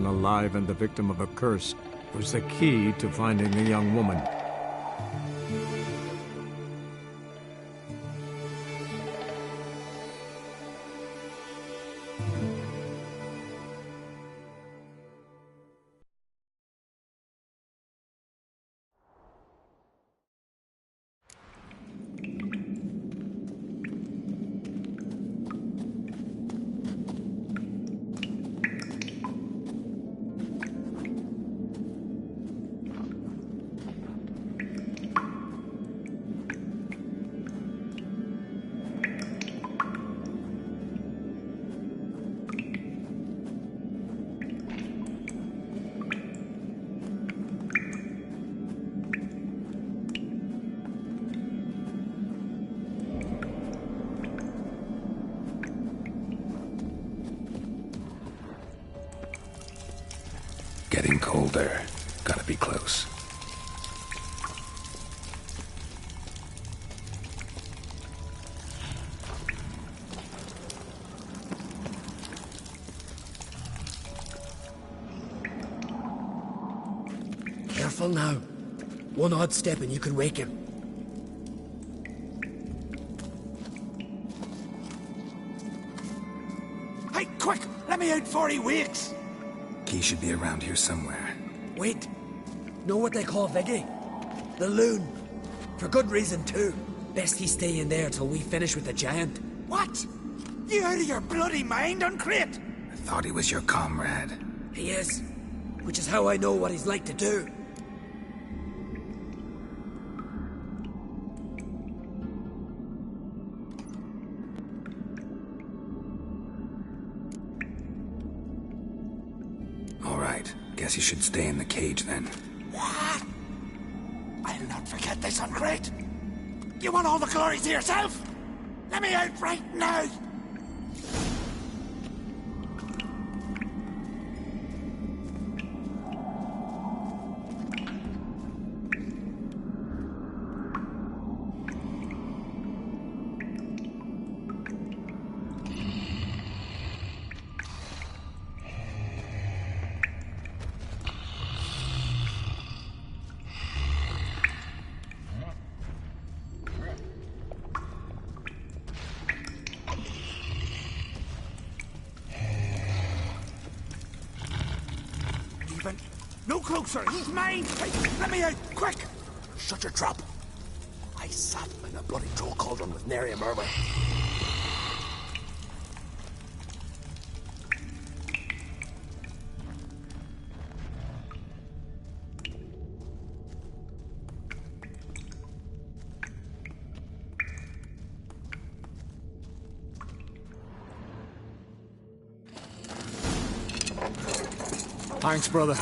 alive and the victim of a curse was the key to finding the young woman. Getting colder. Gotta be close. Careful now. One odd step and you could wake him. Hey, quick! Let me out before he wakes! Key should be around here somewhere. Wait. Know what they call Viggy? The loon. For good reason, too. Best he stay in there till we finish with the giant. What? You out of your bloody mind, Uncrate? I thought he was your comrade. He is. Which is how I know what he's like to do. Guess you should stay in the cage then. What? I'll not forget this, Uncrate. You want all the glory to yourself? Let me out right now! No closer! He's mine! Hey, let me out! Quick! Shut your trap! I sat in a bloody troll cauldron with nary a murmur. Thanks, brother.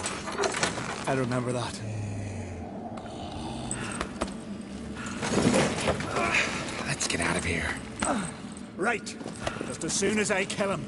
I remember that. Let's get out of here. Right. Just as soon as I kill him.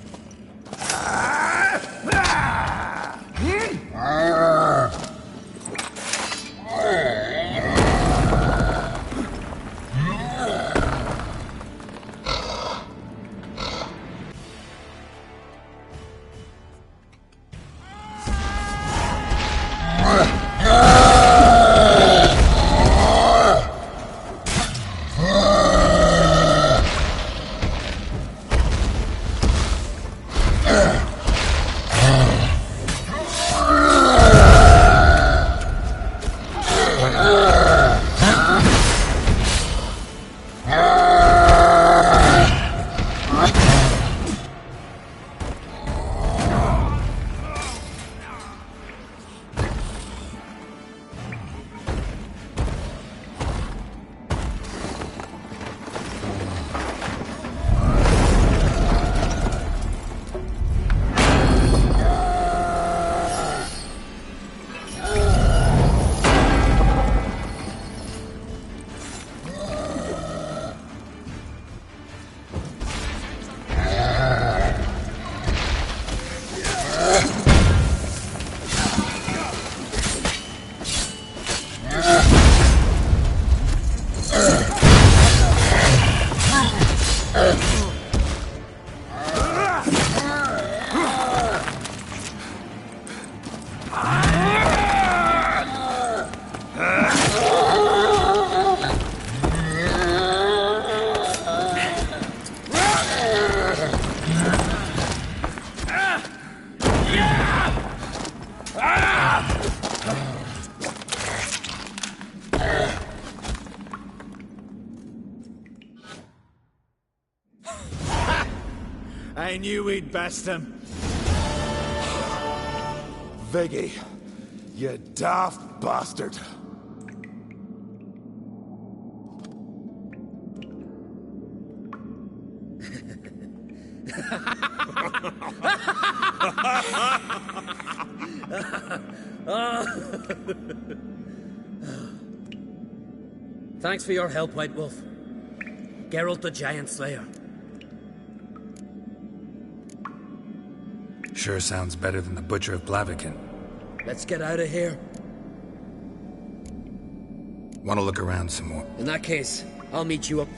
I knew we'd best him. Viggy, you daft bastard. Thanks for your help, White Wolf. Geralt the Giant Slayer. Sure sounds better than the Butcher of Blaviken. Let's get out of here. Want to look around some more? In that case, I'll meet you up.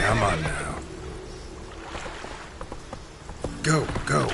Come on now. Go, go.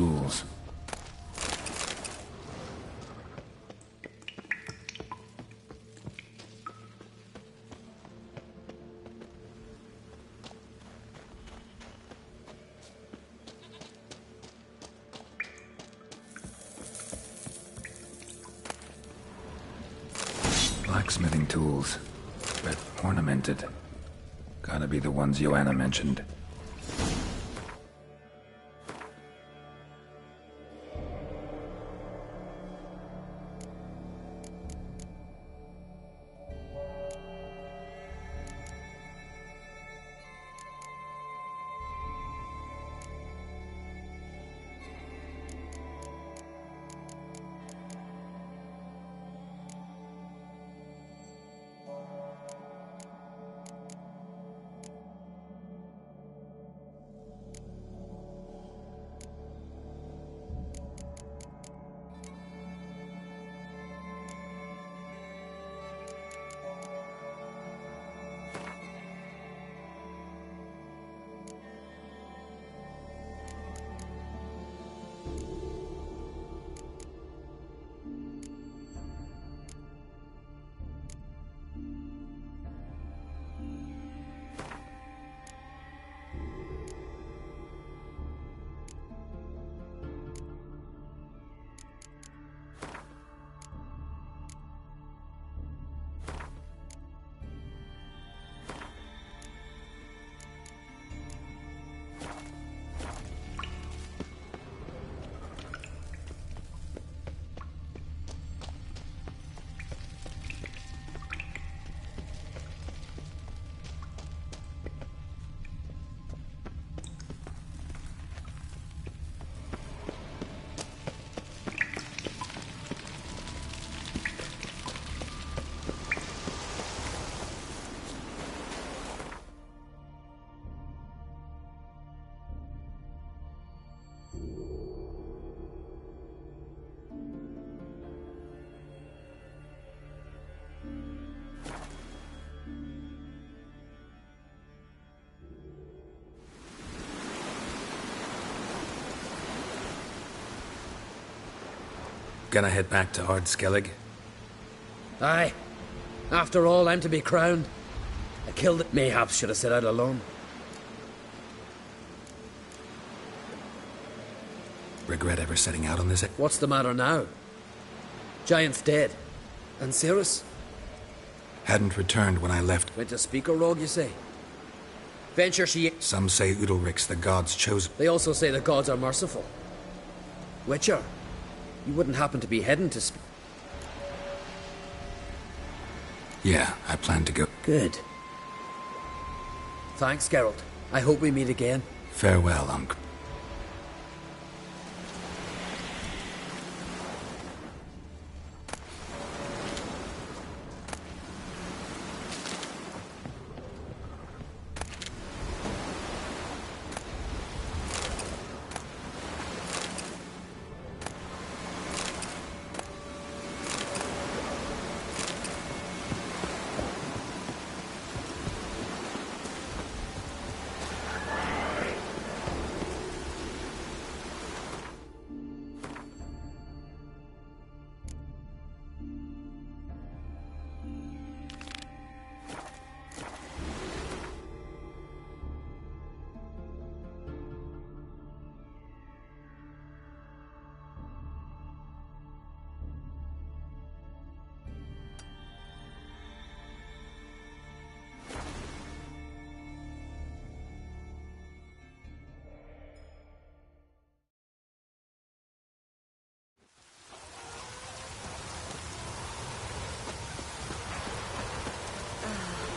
tools. Blacksmithing tools, but ornamented. Gotta be the ones Joanna mentioned. Gonna head back to Ardskellig? Aye. After all, I'm to be crowned. I killed it. Mayhaps should have set out alone. Regret ever setting out on this? What's the matter now? Giant's dead. And Cirrus? Hadn't returned when I left. Went to Speaker Rogue, you say? Venture she... Some say Udalric's the gods chosen. They also say the gods are merciful. Witcher, you wouldn't happen to be heading to Yeah, I plan to go. Good. Thanks, Geralt. I hope we meet again. Farewell, Unc.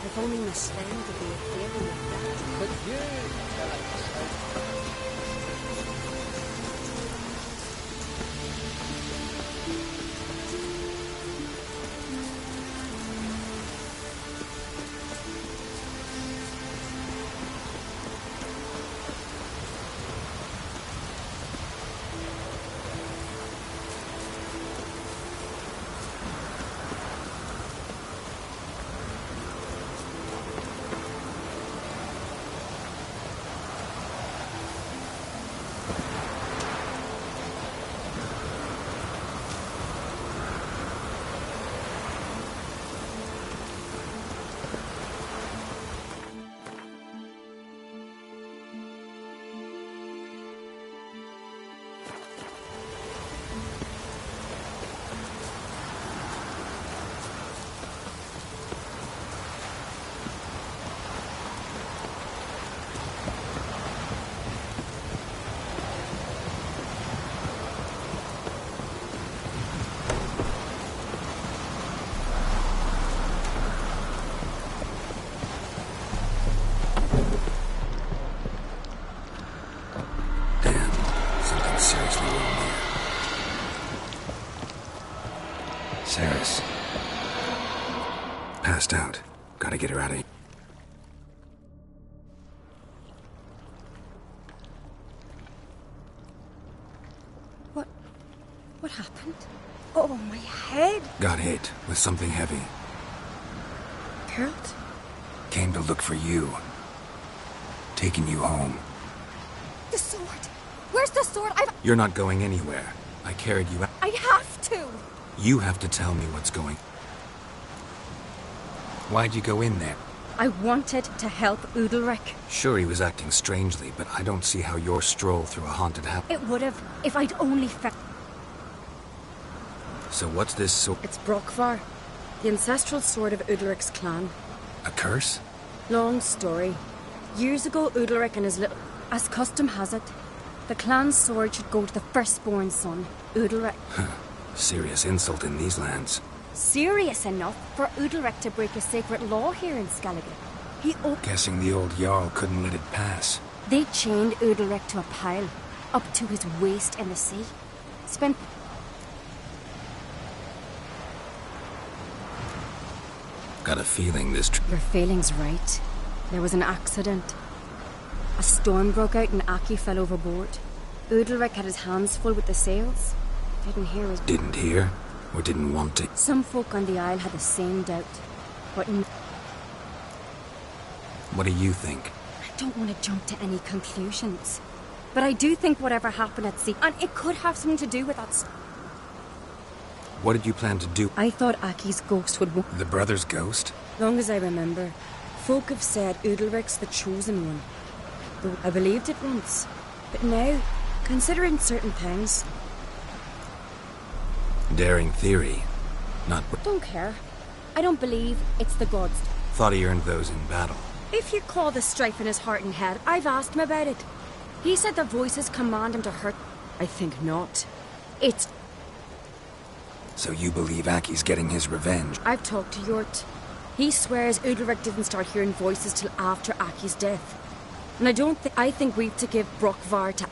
If only Miss Sven could be here with that. But you... Saris. Passed out. Gotta get her out of here. What happened? Oh, my head. Got hit with something heavy. Geralt? Came to look for you. Taking you home. The sword. Where's the sword? You're not going anywhere. I carried you out. I have to. You have to tell me what's going. Why'd you go in there? I wanted to help Udalric. Sure, he was acting strangely, but I don't see how your stroll through a haunted house. It would have, if I'd only found... So what's this sword? It's Brokvar, the ancestral sword of Udalric's clan. A curse? Long story. Years ago, Udalric and his little... As custom has it, the clan's sword should go to the firstborn son, Udalric. Serious insult in these lands. Serious enough for Udalric to break a sacred law here in Skellige. Guessing the old Jarl couldn't let it pass. They chained Udalric to a pile, up to his waist in the sea. Spent... Got a feeling this... Your feeling's right. There was an accident. A storm broke out and Aki fell overboard. Udalric had his hands full with the sails. Didn't hear his... Didn't hear? Or didn't want to? Some folk on the Isle had the same doubt. But What do you think? I don't want to jump to any conclusions. But I do think whatever happened at sea... And it could have something to do with that... What did you plan to do? I thought Aki's ghost would... The brother's ghost? Long as I remember, folk have said Udalric's the chosen one. Though I believed it once. But now, considering certain things... Daring theory. Not... Don't care. I don't believe it's the gods. Thought he earned those in battle. If you call the strife in his heart and head, I've asked him about it. He said the voices command him to hurt... I think not. It's... So you believe Aki's getting his revenge? I've talked to Yort. He swears Udalric didn't start hearing voices till after Aki's death. And I think we've to give Brokvar to...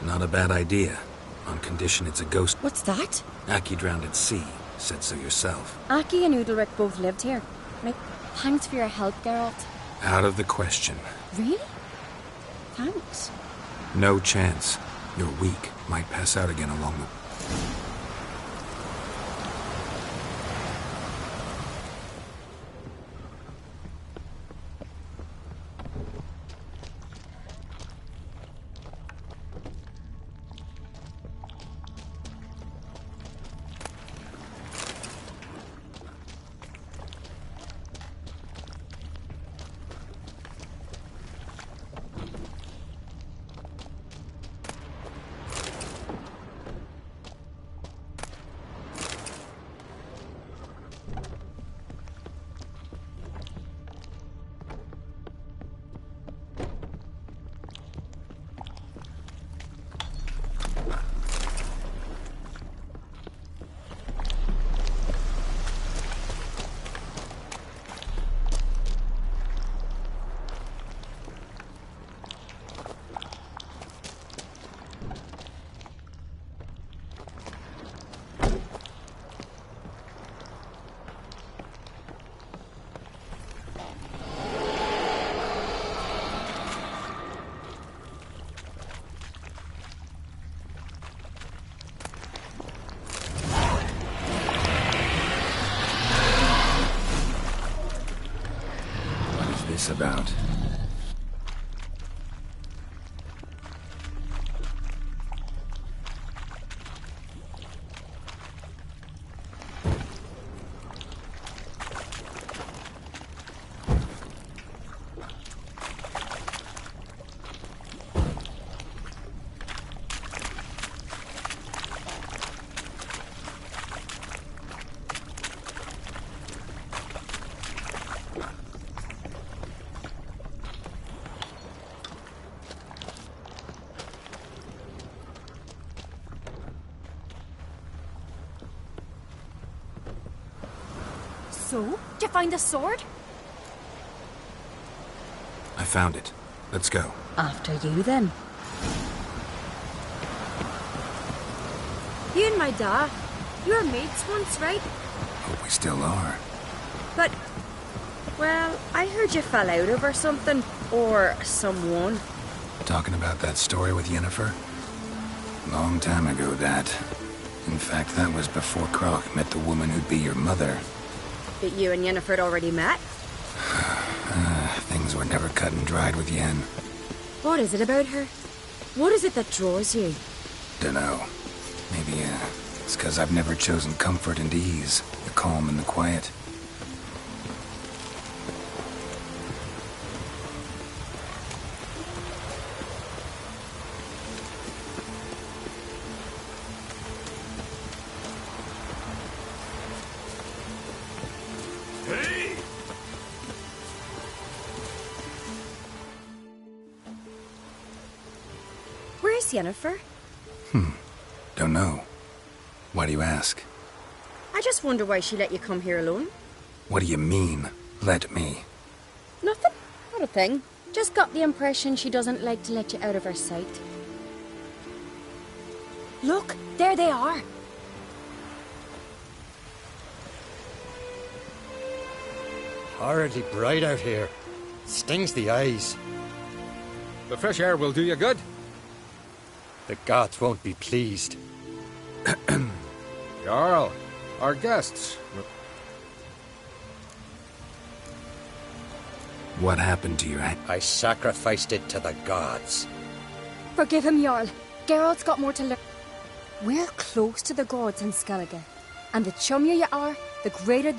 Not a bad idea. On condition it's a ghost. What's that? Aki drowned at sea. Said so yourself. Aki and Udalric both lived here. Thanks for your help, Geralt. Out of the question. Really? Thanks. No chance. You're weak. Might pass out again along the... About. So? Did you find the sword? I found it. Let's go. After you, then. You and my dad, You were mates once, right? Hope we still are. But, well, I heard you fell out over something. Or someone. Talking about that story with Yennefer? Long time ago, that. In fact, that was before Croc met the woman who'd be your mother. But you and Yennefer had already met? Things were never cut and dried with Yen. What is it about her? What is it that draws you? Dunno. Maybe, it's 'cause I've never chosen comfort and ease, the calm and the quiet. Where's Yennefer? Don't know. Why do you ask? I just wonder why she let you come here alone. What do you mean, let me? Nothing. Not a thing. Just got the impression she doesn't like to let you out of her sight. Look, there they are. Horridly bright out here. Stings the eyes. The fresh air will do you good. The gods won't be pleased. Jarl, our guests. What happened to your I sacrificed it to the gods. Forgive him, Jarl. Geralt's got more to learn. We're close to the gods in Skellige. And the chummier you are, the greater...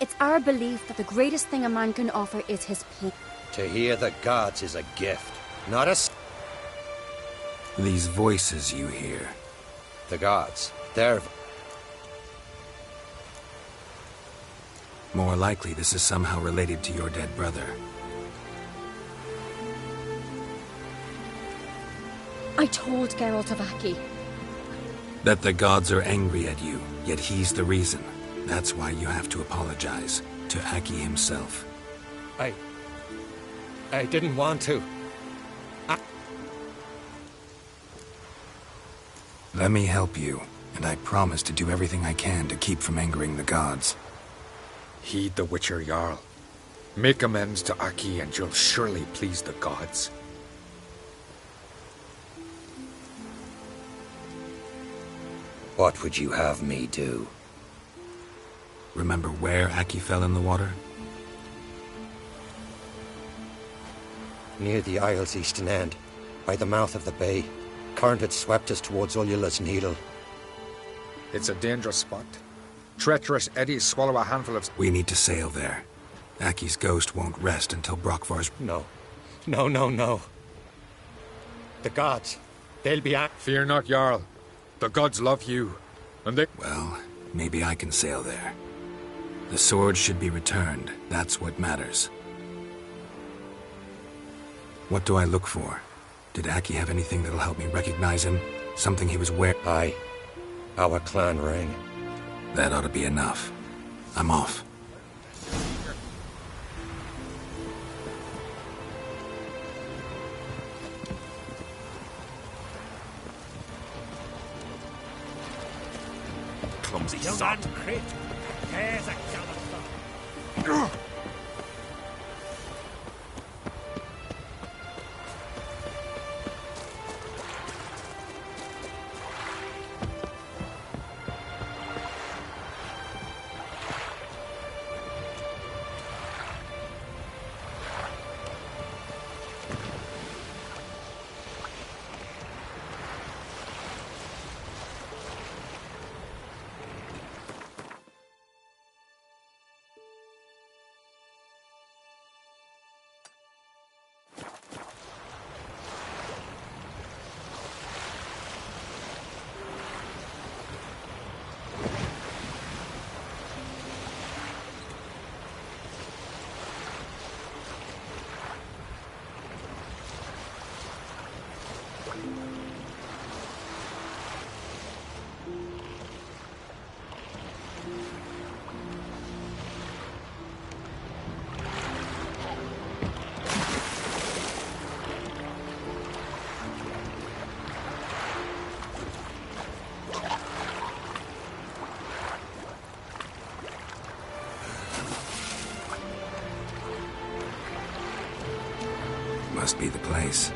It's our belief that the greatest thing a man can offer is his pain. To hear the gods is a gift, not a... These voices you hear. The gods, they're... More likely this is somehow related to your dead brother. I told Geralt of Aki. That the gods are angry at you, yet he's the reason. That's why you have to apologize to Aki himself. I didn't want to. Let me help you, and I promise to do everything I can to keep from angering the gods. Heed the Witcher Jarl. Make amends to Aki and you'll surely please the gods. What would you have me do? Remember where Aki fell in the water? Near the Isle's eastern end, by the mouth of the bay. Current had swept us towards Ullula's Needle. It's a dangerous spot. Treacherous eddies swallow a handful of... We need to sail there. Aki's ghost won't rest until Brokvar's... No. No. The gods, they'll be Fear not, Jarl. The gods love you, and they... Well, maybe I can sail there. The sword should be returned. That's what matters. What do I look for? Did Aki have anything that'll help me recognize him? Something he was wearing? Aye. Our clan ring. That ought to be enough. I'm off. Clumsy son. There's a gallop. must be the place.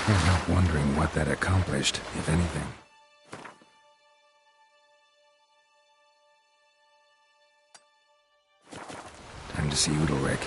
Can't help wondering what that accomplished, if anything. Time to see Udalric.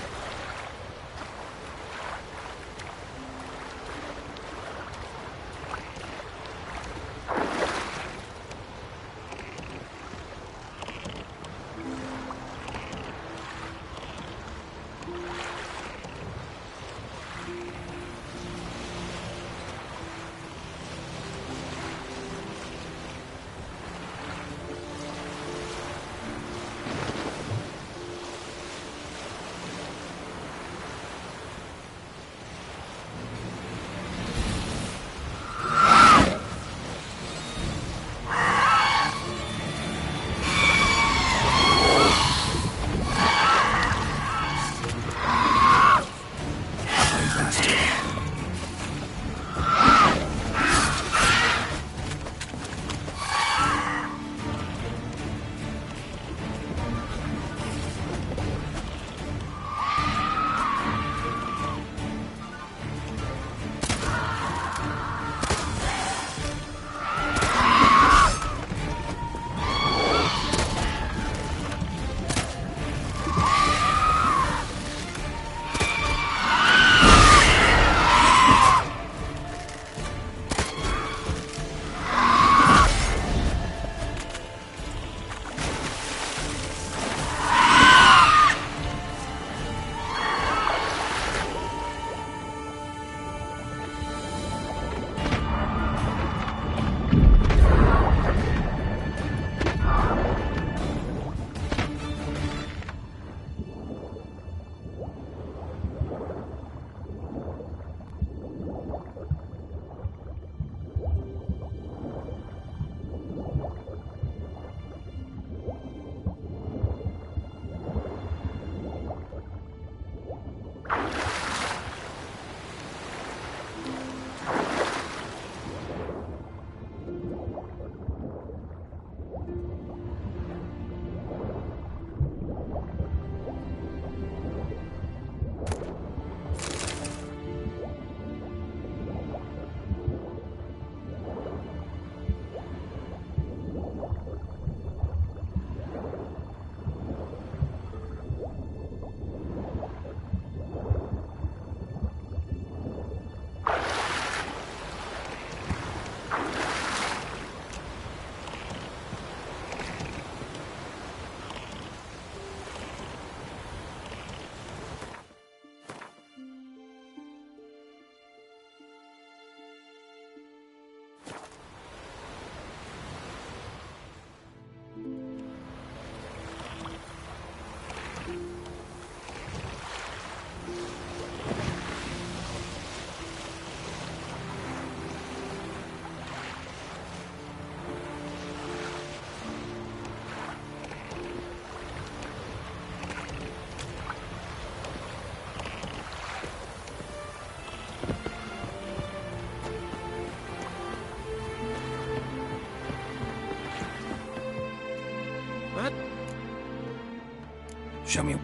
Show me.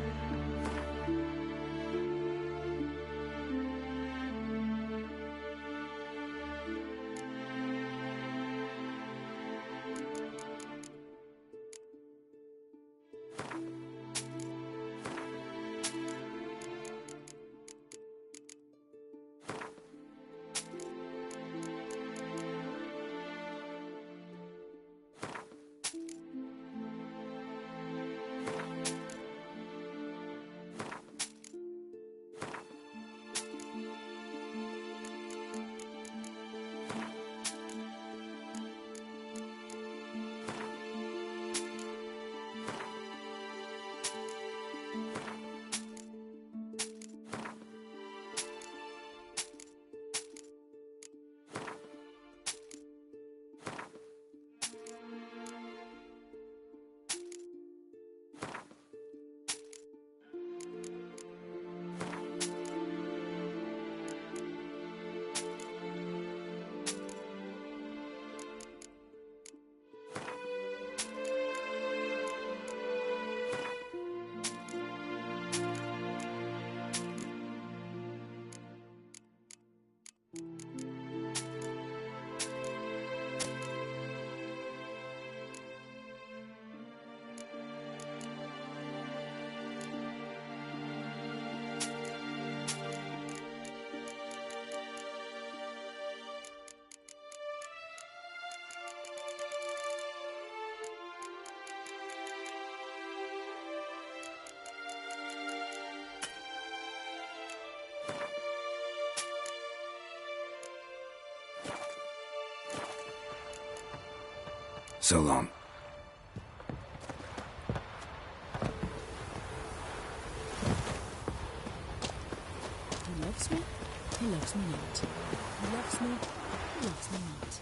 So long. He loves me. He loves me not. He loves me. He loves me not.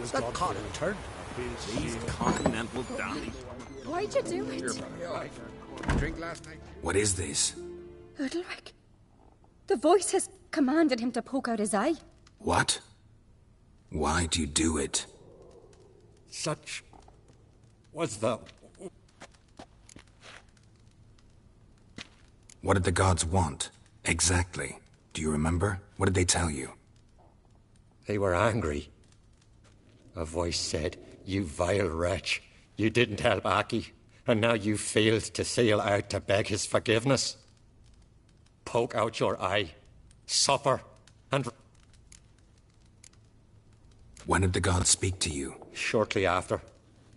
Is that cotton turned? These continental dandies. Why'd you do it? Drink last night? What is this? Udalric. The voice has commanded him to poke out his eye. What? Why do you do it? Such was the... What did the gods want? Exactly. Do you remember? What did they tell you? They were angry. A voice said, "You vile wretch, you didn't help Aki, and now you failed to sail out to beg his forgiveness. Poke out your eye, suffer, and..." When did the gods speak to you? Shortly after.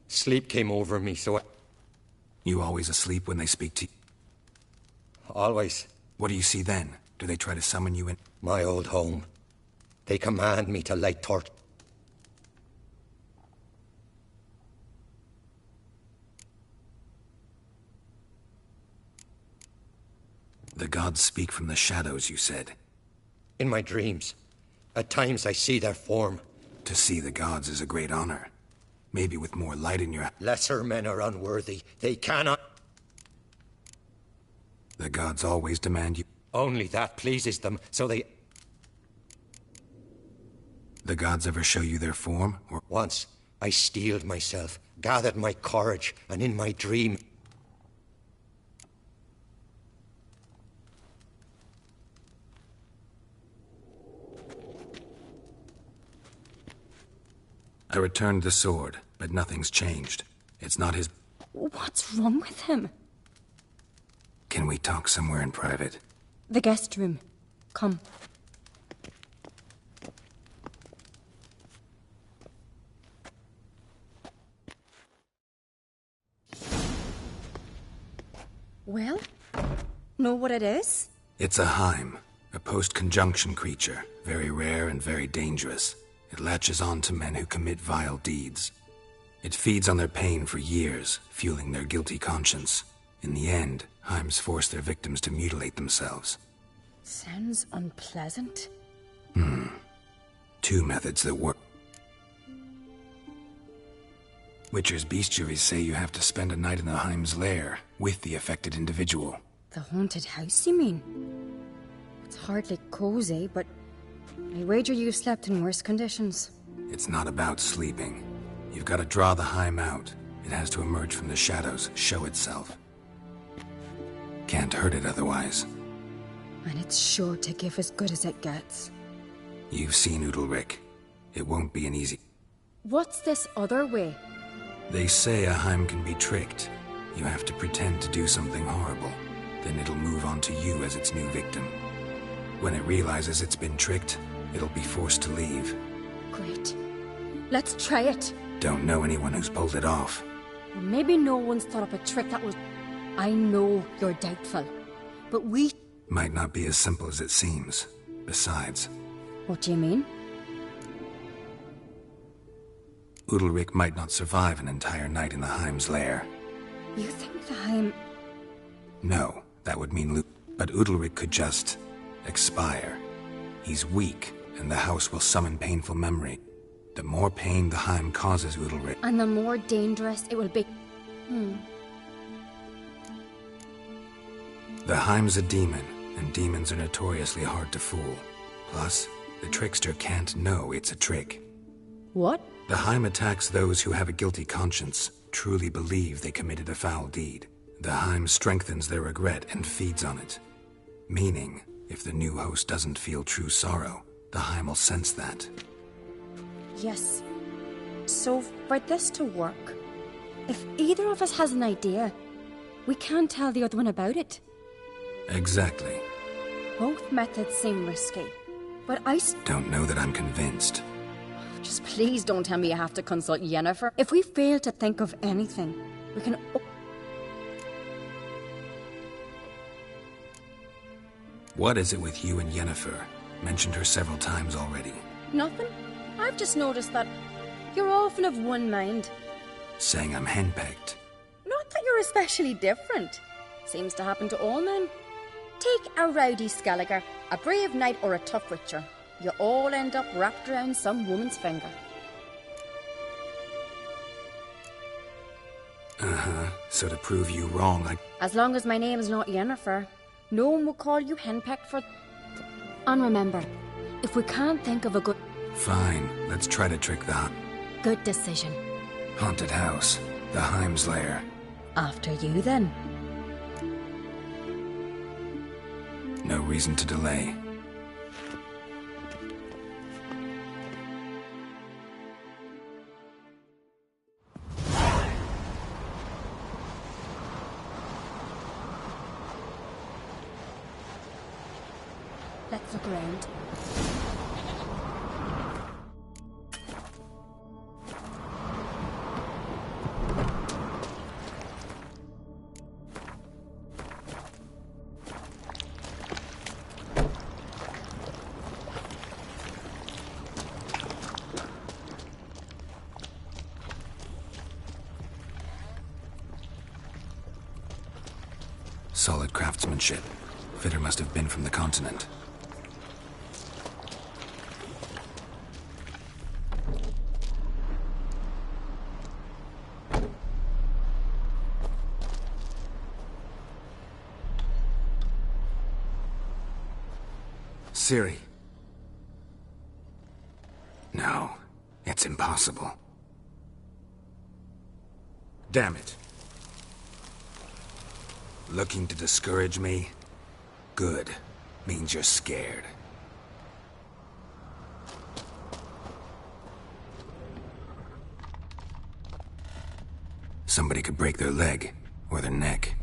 Sleep came over me, so I... You always asleep when they speak to you? Always. What do you see then? Do they try to summon you in? My old home. They command me to light torch. The gods speak from the shadows, you said. In my dreams. At times I see their form. To see the gods is a great honor. Maybe with more light in your... Lesser men are unworthy. They cannot... The gods always demand you... Only that pleases them, so they... The gods ever show you their form, or... Once, I steeled myself, gathered my courage, and in my dream... I returned the sword, but nothing's changed. It's not his... What's wrong with him? Can we talk somewhere in private? The guest room. Come. Well, know what it is? It's a Heim, a post-conjunction creature, very rare and very dangerous. It latches on to men who commit vile deeds. It feeds on their pain for years, fueling their guilty conscience. In the end, Heims force their victims to mutilate themselves. Sounds unpleasant. Two methods that work. Witcher's bestiaries say you have to spend a night in the Heim's lair with the affected individual. The haunted house, you mean? It's hardly cozy, but I wager you've slept in worse conditions. It's not about sleeping. You've got to draw the Heim out. It has to emerge from the shadows, show itself. Can't hurt it otherwise. And it's sure to give as good as it gets. You've seen Udalric. It won't be an easy... What's this other way? They say a Heim can be tricked. You have to pretend to do something horrible. Then it'll move on to you as its new victim. When it realizes it's been tricked, it'll be forced to leave. Great. Let's try it. Don't know anyone who's pulled it off. Well, maybe no one's thought up a trick that was... I know you're doubtful, but we... Might not be as simple as it seems. Besides... What do you mean? Udalric might not survive an entire night in the Heim's lair. You think the Heim... No, that would mean but Udalric could just... expire. He's weak, and the house will summon painful memory. The more pain the Heim causes Udalric... And the more dangerous it will be... The Heim's a demon, and demons are notoriously hard to fool. Plus, the trickster can't know it's a trick. What? The Heim attacks those who have a guilty conscience, truly believe they committed a foul deed. The Heim strengthens their regret and feeds on it. Meaning, if the new host doesn't feel true sorrow, the Heim will sense that. Yes. So, for this to work, if either of us has an idea, we can't tell the other one about it. Exactly. Both methods seem risky, but I don't know that I'm convinced. Just please don't tell me you have to consult Yennefer. If we fail to think of anything, we can... What is it with you and Yennefer? Mentioned her several times already. Nothing. I've just noticed that you're often of one mind. Saying I'm henpecked. Not that you're especially different. Seems to happen to all men. Take a rowdy Skelliger, a brave knight or a tough witcher. You all end up wrapped around some woman's finger. So to prove you wrong, As long as my name's not Yennefer, no one will call you henpecked for... And remember, if we can't think of a good... Fine, let's try to trick the... Good decision. Haunted house, the Heim's lair. After you, then. No reason to delay. Let's look around. Solid craftsmanship. Fitter must have been from the continent. Ciri. No, it's impossible. Damn it. Looking to discourage me? Good. Means you're scared. Somebody could break their leg, or their neck.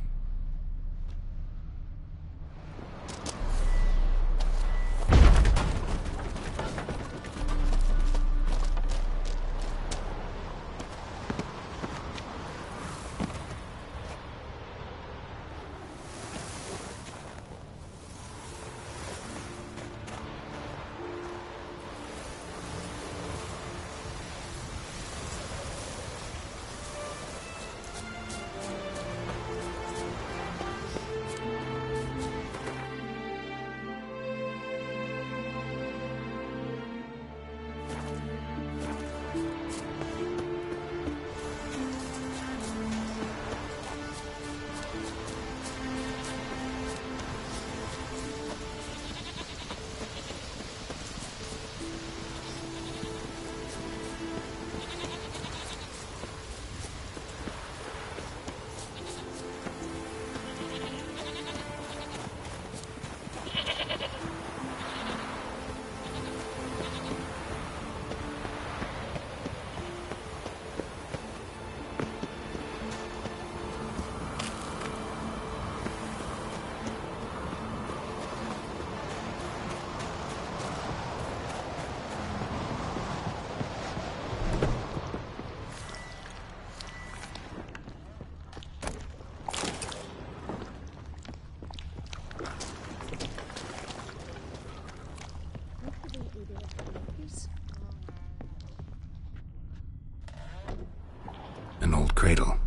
cradle.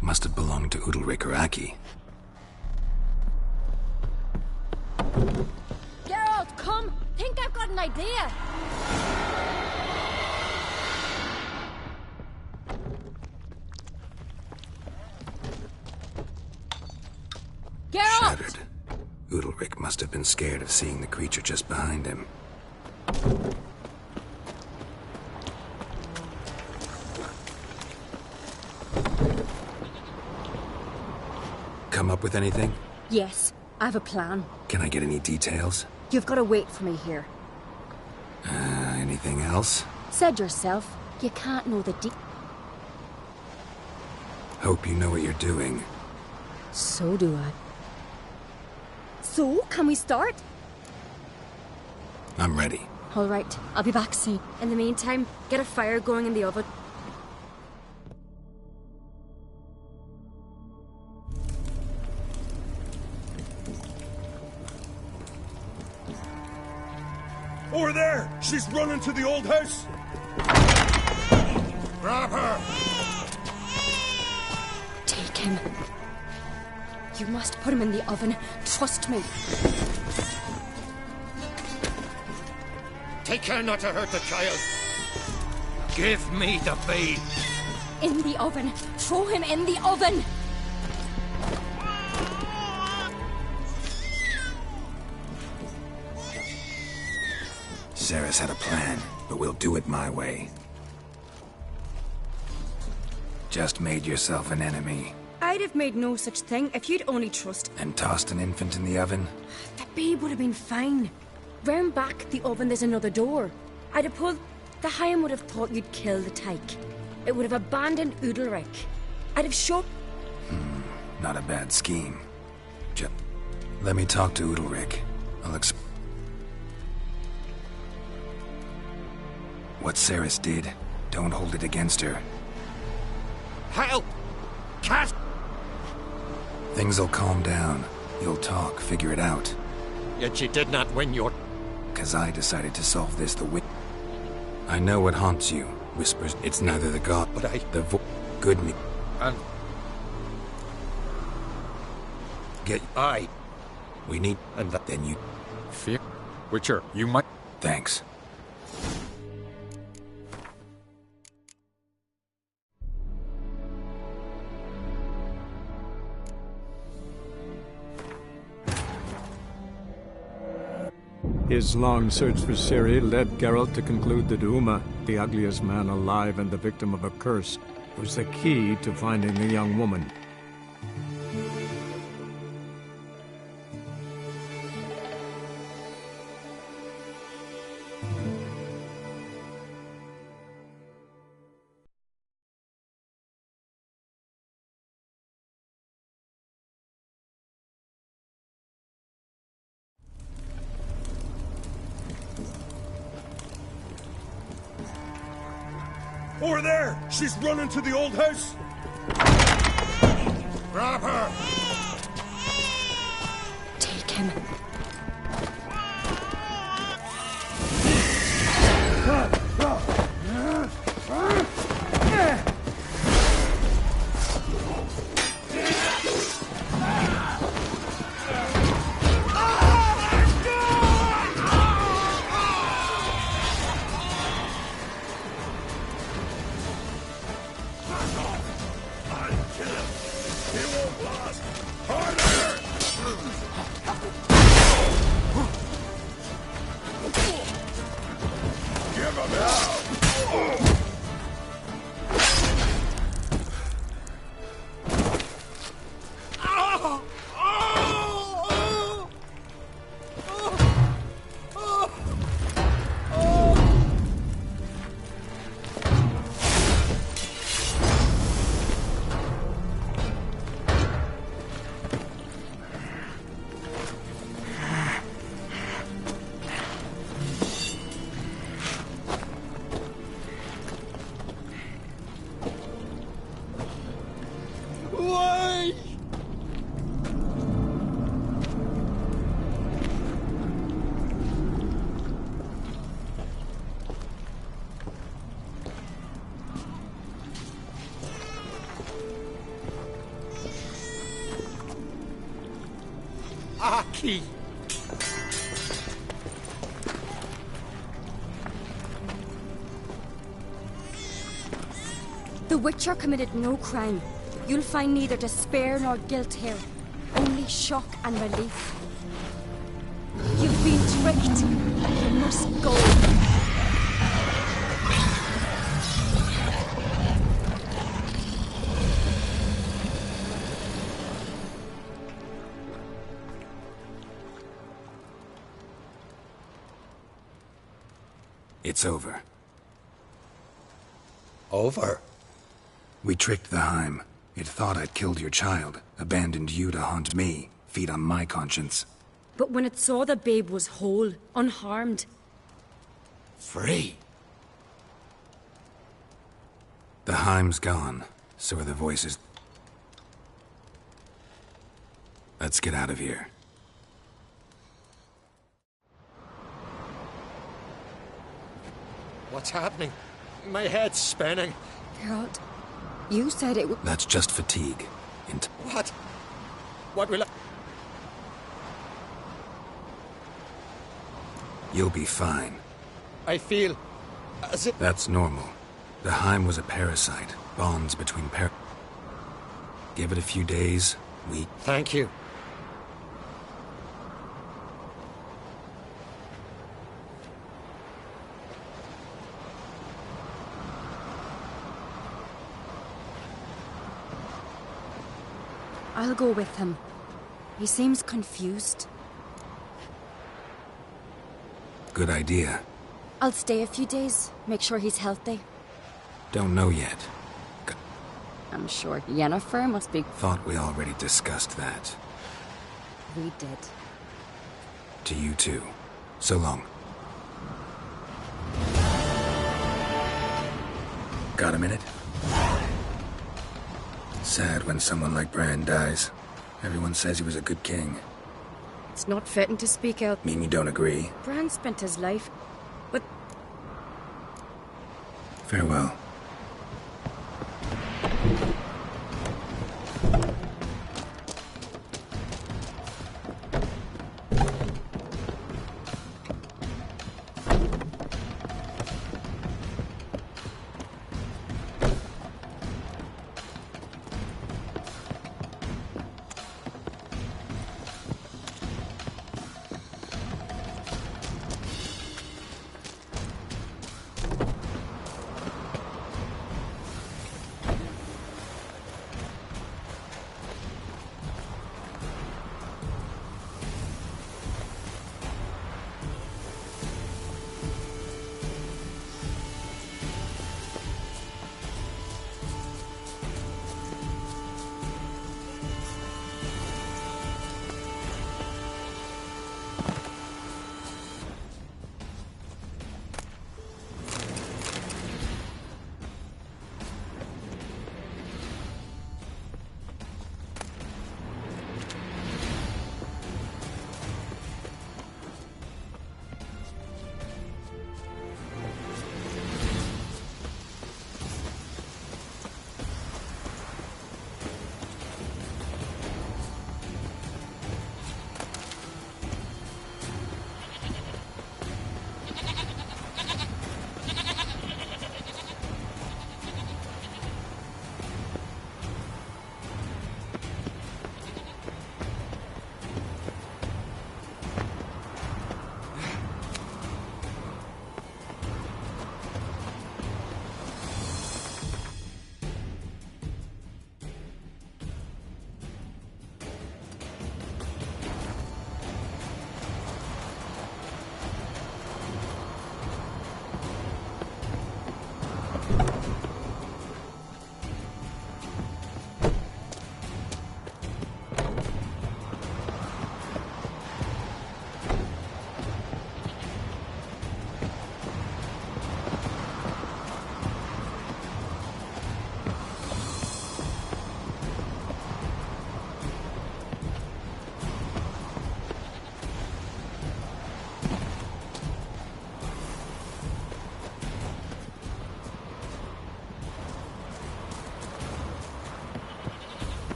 Must have belonged to Udalric or Aki. Geralt, come! Think I've got an idea! Geralt! Shattered. Udalric must have been scared of seeing the creature just behind him. Come up with anything? Yes, I have a plan. Can I get any details? You've got to wait for me here. Anything else? Said yourself, you can't know the Hope you know what you're doing. So do I. So, can we start? I'm ready. All right, I'll be back soon. In the meantime, get a fire going in the oven. Over there! She's running to the old house! Grab her! Take him. You must put him in the oven. Trust me. Take care not to hurt the child. Give me the babe. In the oven. Throw him in the oven. Sarah's had a plan, but we'll do it my way. Just made yourself an enemy. I'd have made no such thing if you'd only trust. And tossed an infant in the oven? The babe would have been fine. Round back the oven there's another door. I'd have pulled... The Higham would have thought you'd kill the tyke. It would have abandoned Udalric. I'd have shot... Not a bad scheme. Just let me talk to Udalric. I'll What Ceres did, don't hold it against her. Help! Cat! Things'll calm down. You'll talk, figure it out. Yet she did not win your... 'Cause I decided to solve this the way... I know what haunts you. Whispers, it's neither the god, But I... the good me. And Get... I... We need... And that... Then you... fear. Witcher, you might... Thanks. His long search for Ciri led Geralt to conclude that Uma, the ugliest man alive and the victim of a curse, was the key to finding the young woman. Over there! She's running to the old house! Grab her! Take him. Aki! The Witcher committed no crime. You'll find neither despair nor guilt here. Only shock and relief. You've been tricked. You must go. It's over. Over? We tricked the Heim. It thought I'd killed your child, abandoned you to haunt me, feed on my conscience. But when it saw the babe was whole, unharmed... Free? The Heim's gone, so are the voices. Let's get out of here. What's happening? My head's spinning. Geralt, you said it would... That's just fatigue. What? What will I... You'll be fine. I feel... as if... That's normal. The Heim was a parasite. Bonds between Give it a few days, weeks. Thank you. I'll go with him. He seems confused. Good idea. I'll stay a few days, make sure he's healthy. Don't know yet. I'm sure Yennefer must be... Thought we already discussed that. We did. To you too. So long. Got a minute? Sad when someone like Bran dies. Everyone says he was a good king. It's not fitting to speak out. Mean you don't agree? Bran spent his life, but... Farewell.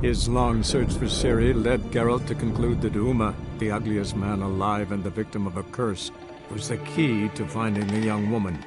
His long search for Ciri led Geralt to conclude that Uma, the ugliest man alive and the victim of a curse, was the key to finding the young woman.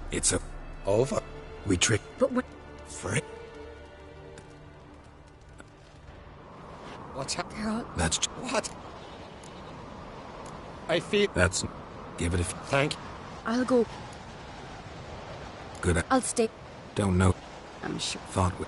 It's over. We trick. But what? Frick. What's happening? Geralt. That's. What? I feel. That's. Give it a. Thank you. I'll go. Good. I'll stay. Don't know. I'm sure. Thought we.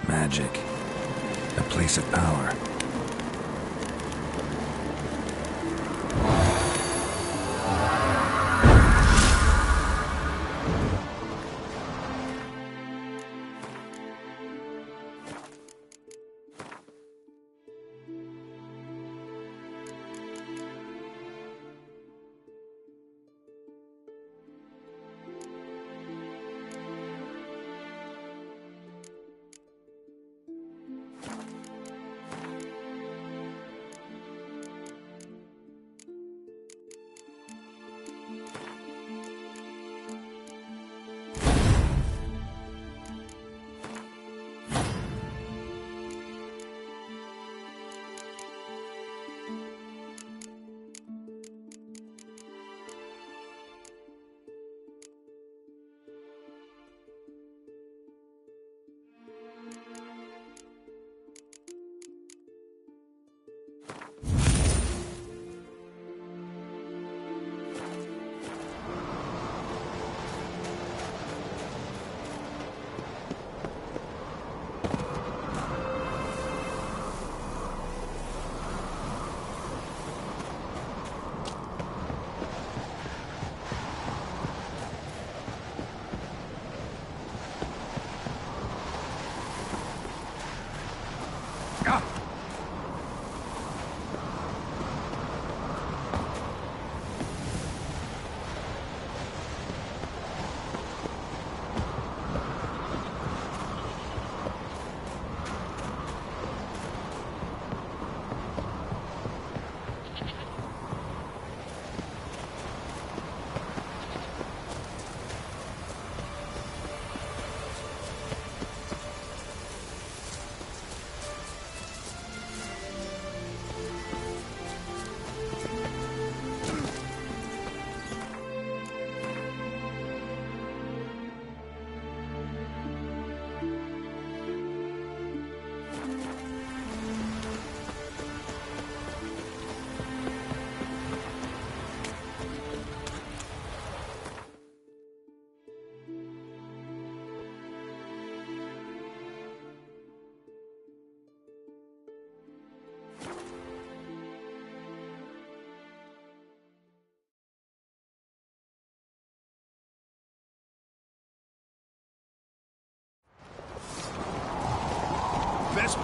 Magic. A place of power.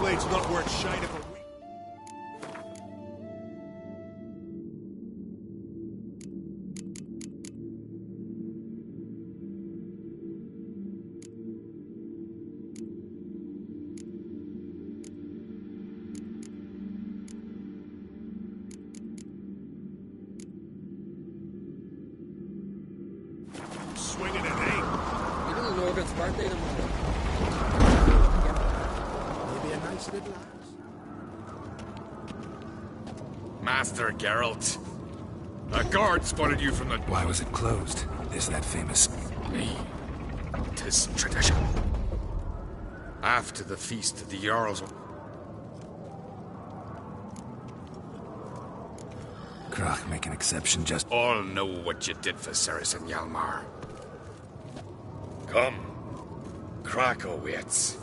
blade's not worth shite of a week. Swinging an aim. You little Norgan's birthday tomorrow. Maybe a nice little ass. Master Geralt. A guard spotted you from the... Why was it closed? Is that famous... Me. 'Tis tradition. After the feast, the Jarls... Krach, make an exception just... All know what you did for Ceres and Hjalmar. Come. Krakowitz.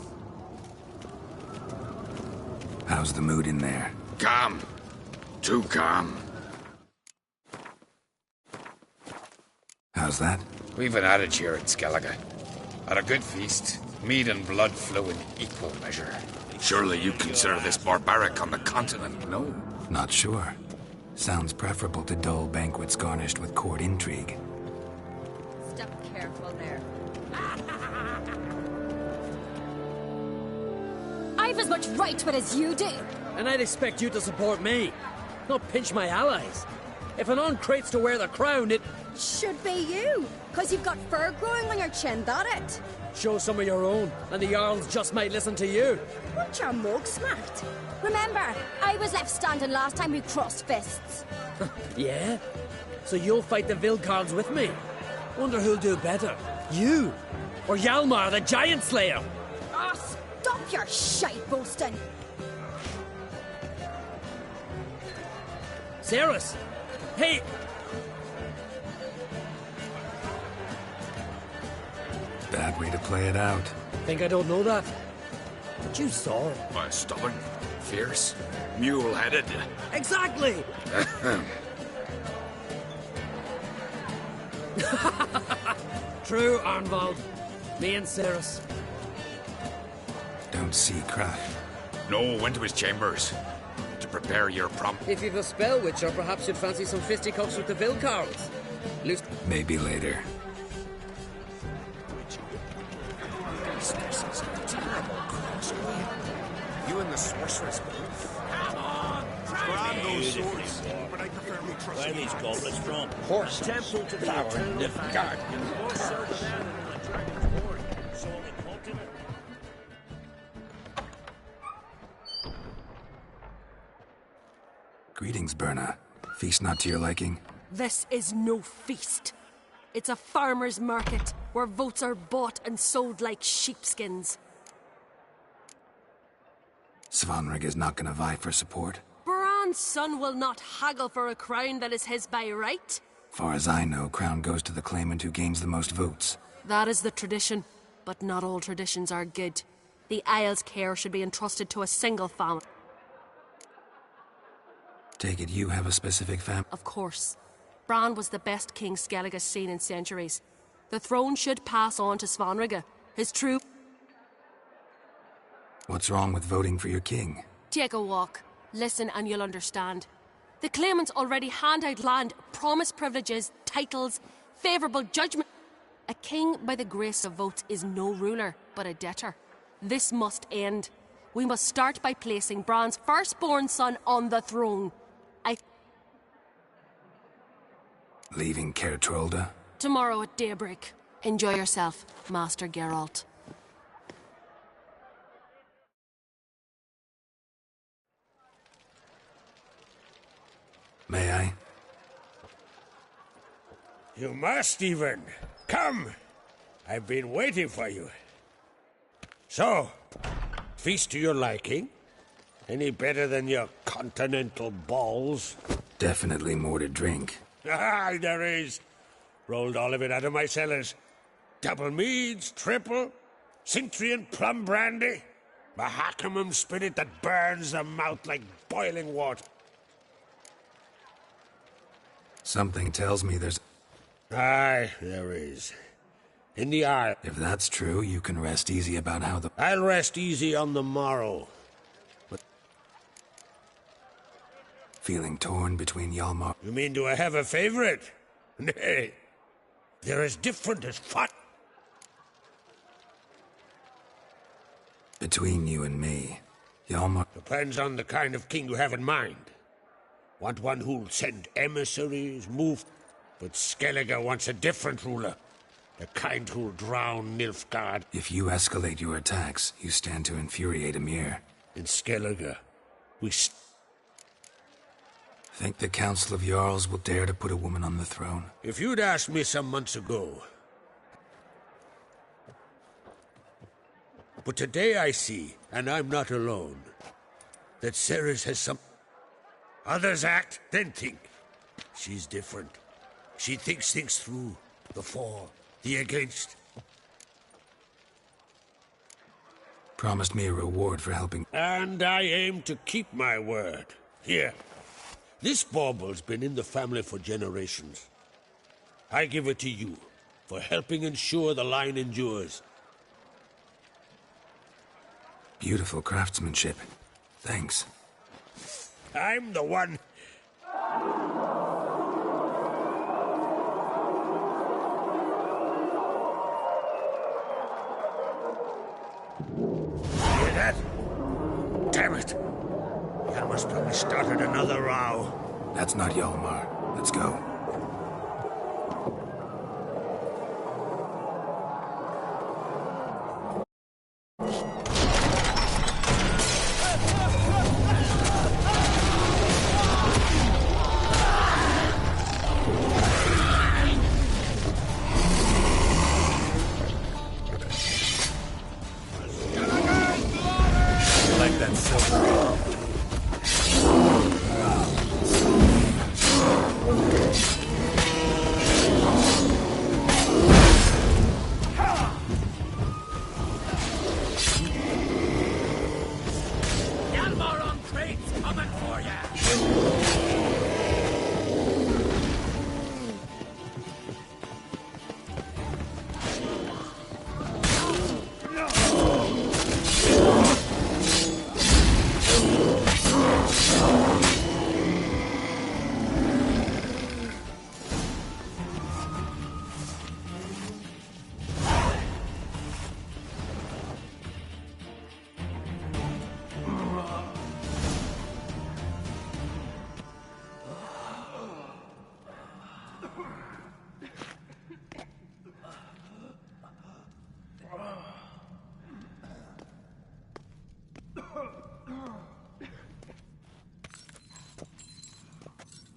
How's the mood in there? Calm. Too calm. How's that? We've an adage here at Skellige. At a good feast, meat and blood flow in equal measure. Surely you consider this barbaric on the continent, no? Not sure. Sounds preferable to dull banquets garnished with court intrigue. Step careful there. I've as much right to it as you do. And I'd expect you to support me, not pinch my allies. If an uncrate's to wear the crown, it... Should be you, because you've got fur growing on your chin, that it? Show some of your own, and the Jarls just might listen to you. Weren't your mug smacked? Remember, I was left standing last time we crossed fists. Yeah? So you'll fight the Vilcards with me? Wonder who'll do better, you or Hjalmar the Giant Slayer? Ah, stop your shite boasting. Ceres! Hey! Bad way to play it out. Think I don't know that? But you saw it. Stubborn, fierce, mule-headed. Exactly! True, Arnvald. Me and Ceres. Don't see Krach. No, went to his chambers. To prepare your prompt. If you've a spell witcher, perhaps you'd fancy some fisticuffs with the Vilcards. Loose... Maybe later. You and the sorceress both. Come on! Grab those swords. But I prefer we trust Where are these goblets from? Horse temple to the Flower in the garden. Greetings, Berna. Feast not to your liking? This is no feast. It's a farmer's market where votes are bought and sold like sheepskins. Svanrig is not gonna vie for support. Bran's son will not haggle for a crown that is his by right. Far as I know, crown goes to the claimant who gains the most votes. That is the tradition, but not all traditions are good. The Isle's care should be entrusted to a single family. Take it you have a specific Of course. Bran was the best king Skellige has seen in centuries. The throne should pass on to Svanrige, his true... What's wrong with voting for your king? Take a walk. Listen and you'll understand. The claimants already hand out land, promise privileges, titles, favourable judgment. A king by the grace of votes is no ruler, but a debtor. This must end. We must start by placing Bran's firstborn son on the throne. Leaving Caer Trolda? Tomorrow at daybreak. Enjoy yourself, Master Geralt. May I? You must even. Come! I've been waiting for you. So, feast to your liking? Any better than your continental balls? Definitely more to drink. Ah, there is. Rolled all of it out of my cellars. Double meads, triple, Cintrian plum brandy, Mahakimum spirit that burns the mouth like boiling water. Something tells me there's... Aye, there is. In the Isle. If that's true, you can rest easy about how the... I'll rest easy on the morrow. feeling torn between Hjalmar. You mean, do I have a favorite? Nay. They're as different as fuck. Between you and me, Hjalmar... Depends on the kind of king you have in mind. Want one who'll send emissaries, move... But Skellige wants a different ruler. The kind who'll drown Nilfgaard. If you escalate your attacks, you stand to infuriate Emir. In Skellige, we... Think the Council of Jarls will dare to put a woman on the throne? If you'd asked me some months ago... But today I see, and I'm not alone, that Ceres has some... Others act, then think. She's different. She thinks things through. The for, the against. Promised me a reward for helping... And I aim to keep my word. Here. This bauble's been in the family for generations. I give it to you, for helping ensure the line endures. Beautiful craftsmanship. Thanks. I'm the one... Hear that? Damn it! Hjalmar's probably started another row. That's not Hjalmar. Let's go.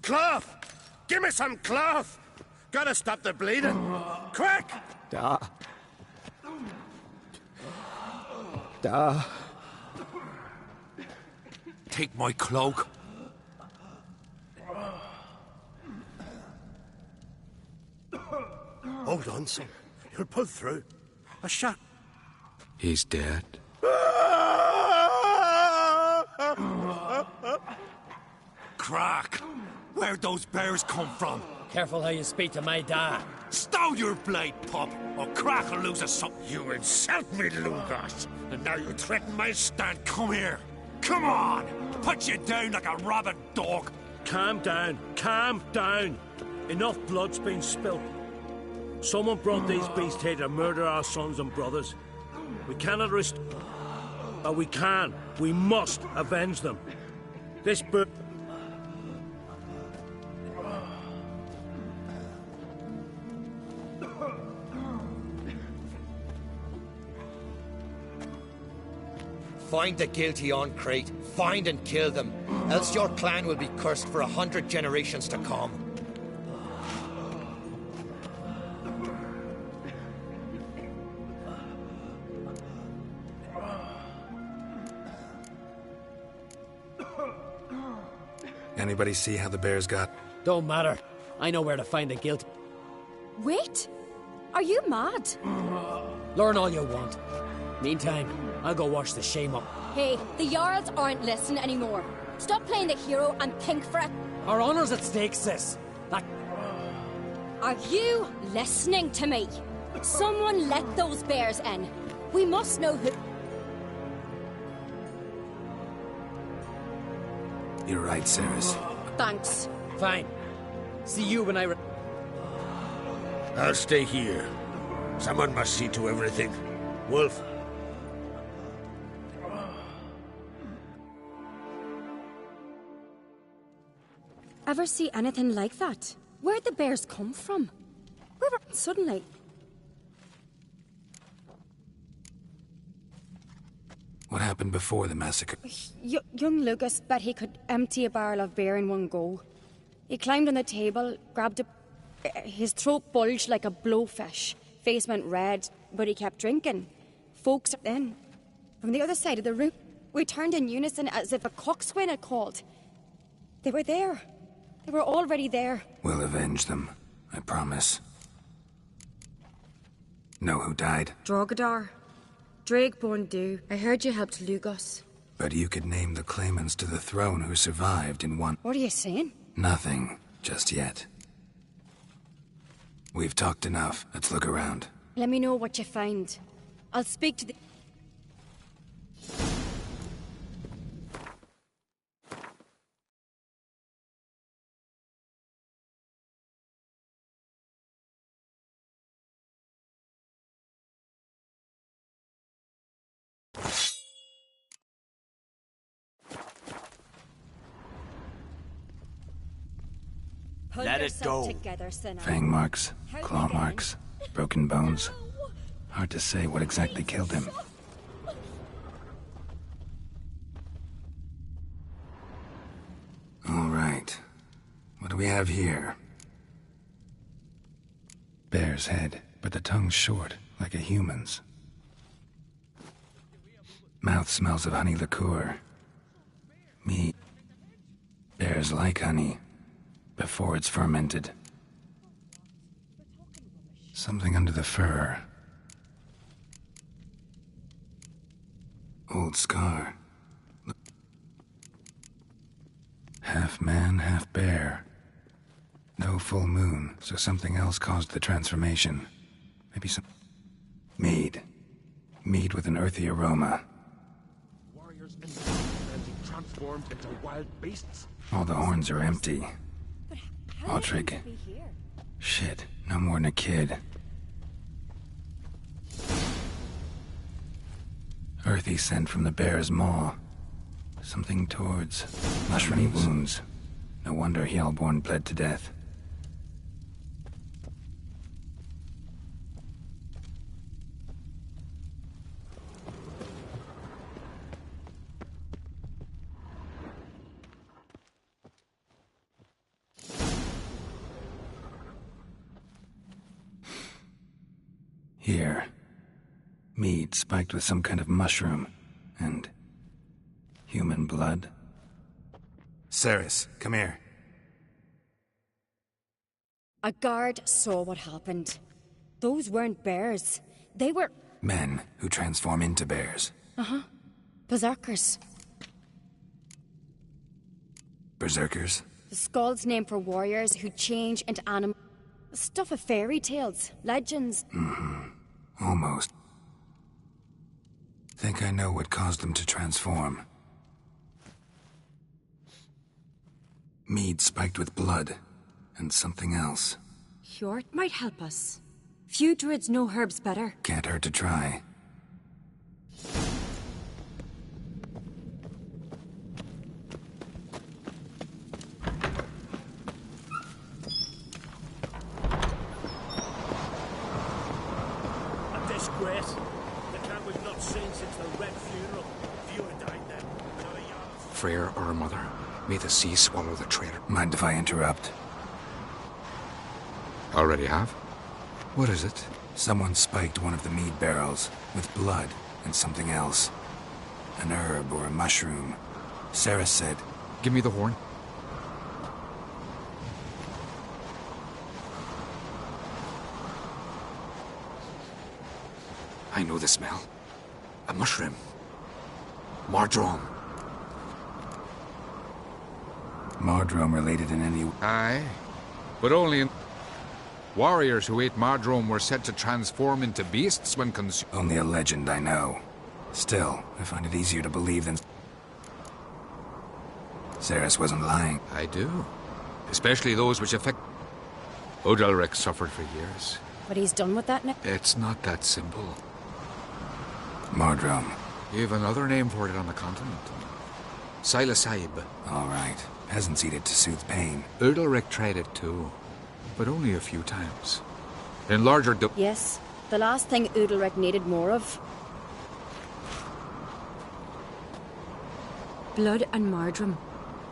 Cloth! Give me some cloth! Gotta stop the bleeding. Quick! Da. Take my cloak. Hold on, son. You'll pull through. A shot. He's dead. Crack! Where'd those bears come from? Careful how you speak to my dad. Stow your blade, pup, or Crack will lose a something. You insult me, Lugas, and now you threaten my stand. Come here. Come on! Put you down like a rabid dog. Calm down. Calm down. Enough blood's been spilt. Someone brought these beasts here to murder our sons and brothers. We cannot risk... But we can. We must avenge them. This bird... Find the guilty on Crate. Find and kill them. Else your clan will be cursed for 100 generations to come. Anybody see how the bears got? Don't matter. I know where to find the guilty. Wait! Are you mad? Learn all you want. Meantime, I'll go wash the shame up. Hey, the Jarls aren't listening anymore. Stop playing the hero and think for it. Our honor's at stake, sis. That... Are you listening to me? Someone let those bears in. We must know who... You're right, Ceres. Thanks. Fine. See you when I... I'll stay here. Someone must see to everything. Wolf. Ever see anything like that? Where'd the bears come from? Where were... Suddenly... What happened before the massacre? Young Lucas bet he could empty a barrel of beer in one go. He climbed on the table, grabbed a... His throat bulged like a blowfish. Face went red, but he kept drinking. Folks then, from the other side of the room, we turned in unison as if a coxswain had called. They were there. They were already there. We'll avenge them, I promise. Know who died? Drogadar. Drake Bondu. I heard you helped Lugos. But you could name the claimants to the throne who survived in one... What are you saying? Nothing, just yet. We've talked enough. Let's look around. Let me know what you find. I'll speak to the... Let it go. Together, Fang marks, claw marks, broken bones. Hard to say what exactly killed him. All right. What do we have here? Bear's head, but the tongue's short, like a human's. Mouth smells of honey liqueur. Meat. Bears like honey. Before it's fermented. Something under the fur. Old scar. Half man, half bear. No full moon, so something else caused the transformation. Maybe some... Mead. Mead with an earthy aroma. Warriors and transformed into wild beasts. All the horns are empty. Autrig. Shit, no more than a kid. Earthy scent from the bear's maw. Something towards mushroomy wounds. No wonder Hellborn bled to death. Here. Mead spiked with some kind of mushroom. And... human blood. Ceres, come here. A guard saw what happened. Those weren't bears. They were... Men who transform into bears. Uh-huh. Berserkers. Berserkers? The Skald's name for warriors who change into animals. Stuff of fairy tales, legends. Mm-hmm. Almost. Think I know what caused them to transform. Mead spiked with blood, and something else. Hjort might help us. Few druids know herbs better. Can't hurt to try. Disgrace. The camp we've not seen since the Red Funeral. Few had died then. Freyr, our mother, may the sea swallow the traitor. Mind if I interrupt? Already have? What is it? Someone spiked one of the mead barrels with blood and something else. An herb or a mushroom. Sarah said... Give me the horn. I know the smell. A mushroom. Mardrome. Mardrome related in any... Aye, but only in... Warriors who ate Mardrome were said to transform into beasts when consumed. Only a legend, I know. Still, I find it easier to believe than... Ceres wasn't lying. I do. Especially those which affect... Udalric suffered for years. But he's done with that now. It's not that simple. Mordrome. You've another name for it on the continent. Silasaib. All right. Peasants eat it to soothe pain. Udalric tried it too, but only a few times. In larger Yes, the last thing Udalric needed more of. Blood and marjoram.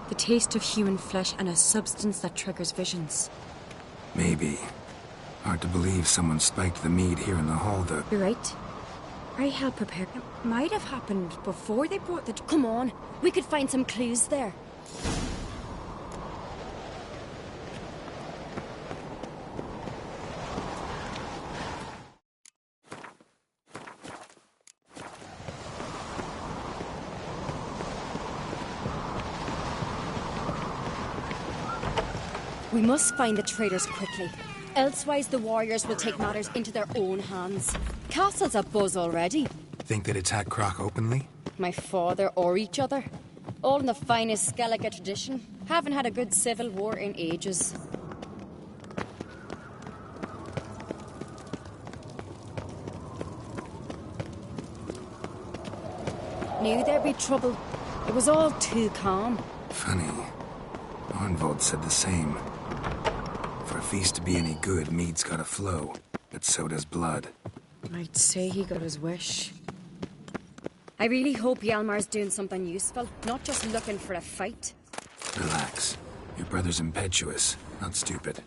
The taste of human flesh and a substance that triggers visions. Maybe. Hard to believe someone spiked the mead here in the hall, though. You're right. Very hell prepared. It might have happened before they brought the... Come on, we could find some clues there. We must find the traitors quickly. Elsewise, the warriors will take matters into their own hands. Castle's abuzz already. Think they'd attack Croc openly? My father or each other. All in the finest Skellige tradition. Haven't had a good civil war in ages. Knew there'd be trouble. It was all too calm. Funny. Arnvold said the same. For a feast to be any good, mead's gotta flow. But so does blood. I'd say he got his wish. I really hope Hjalmar's doing something useful, not just looking for a fight. Relax. Your brother's impetuous, not stupid.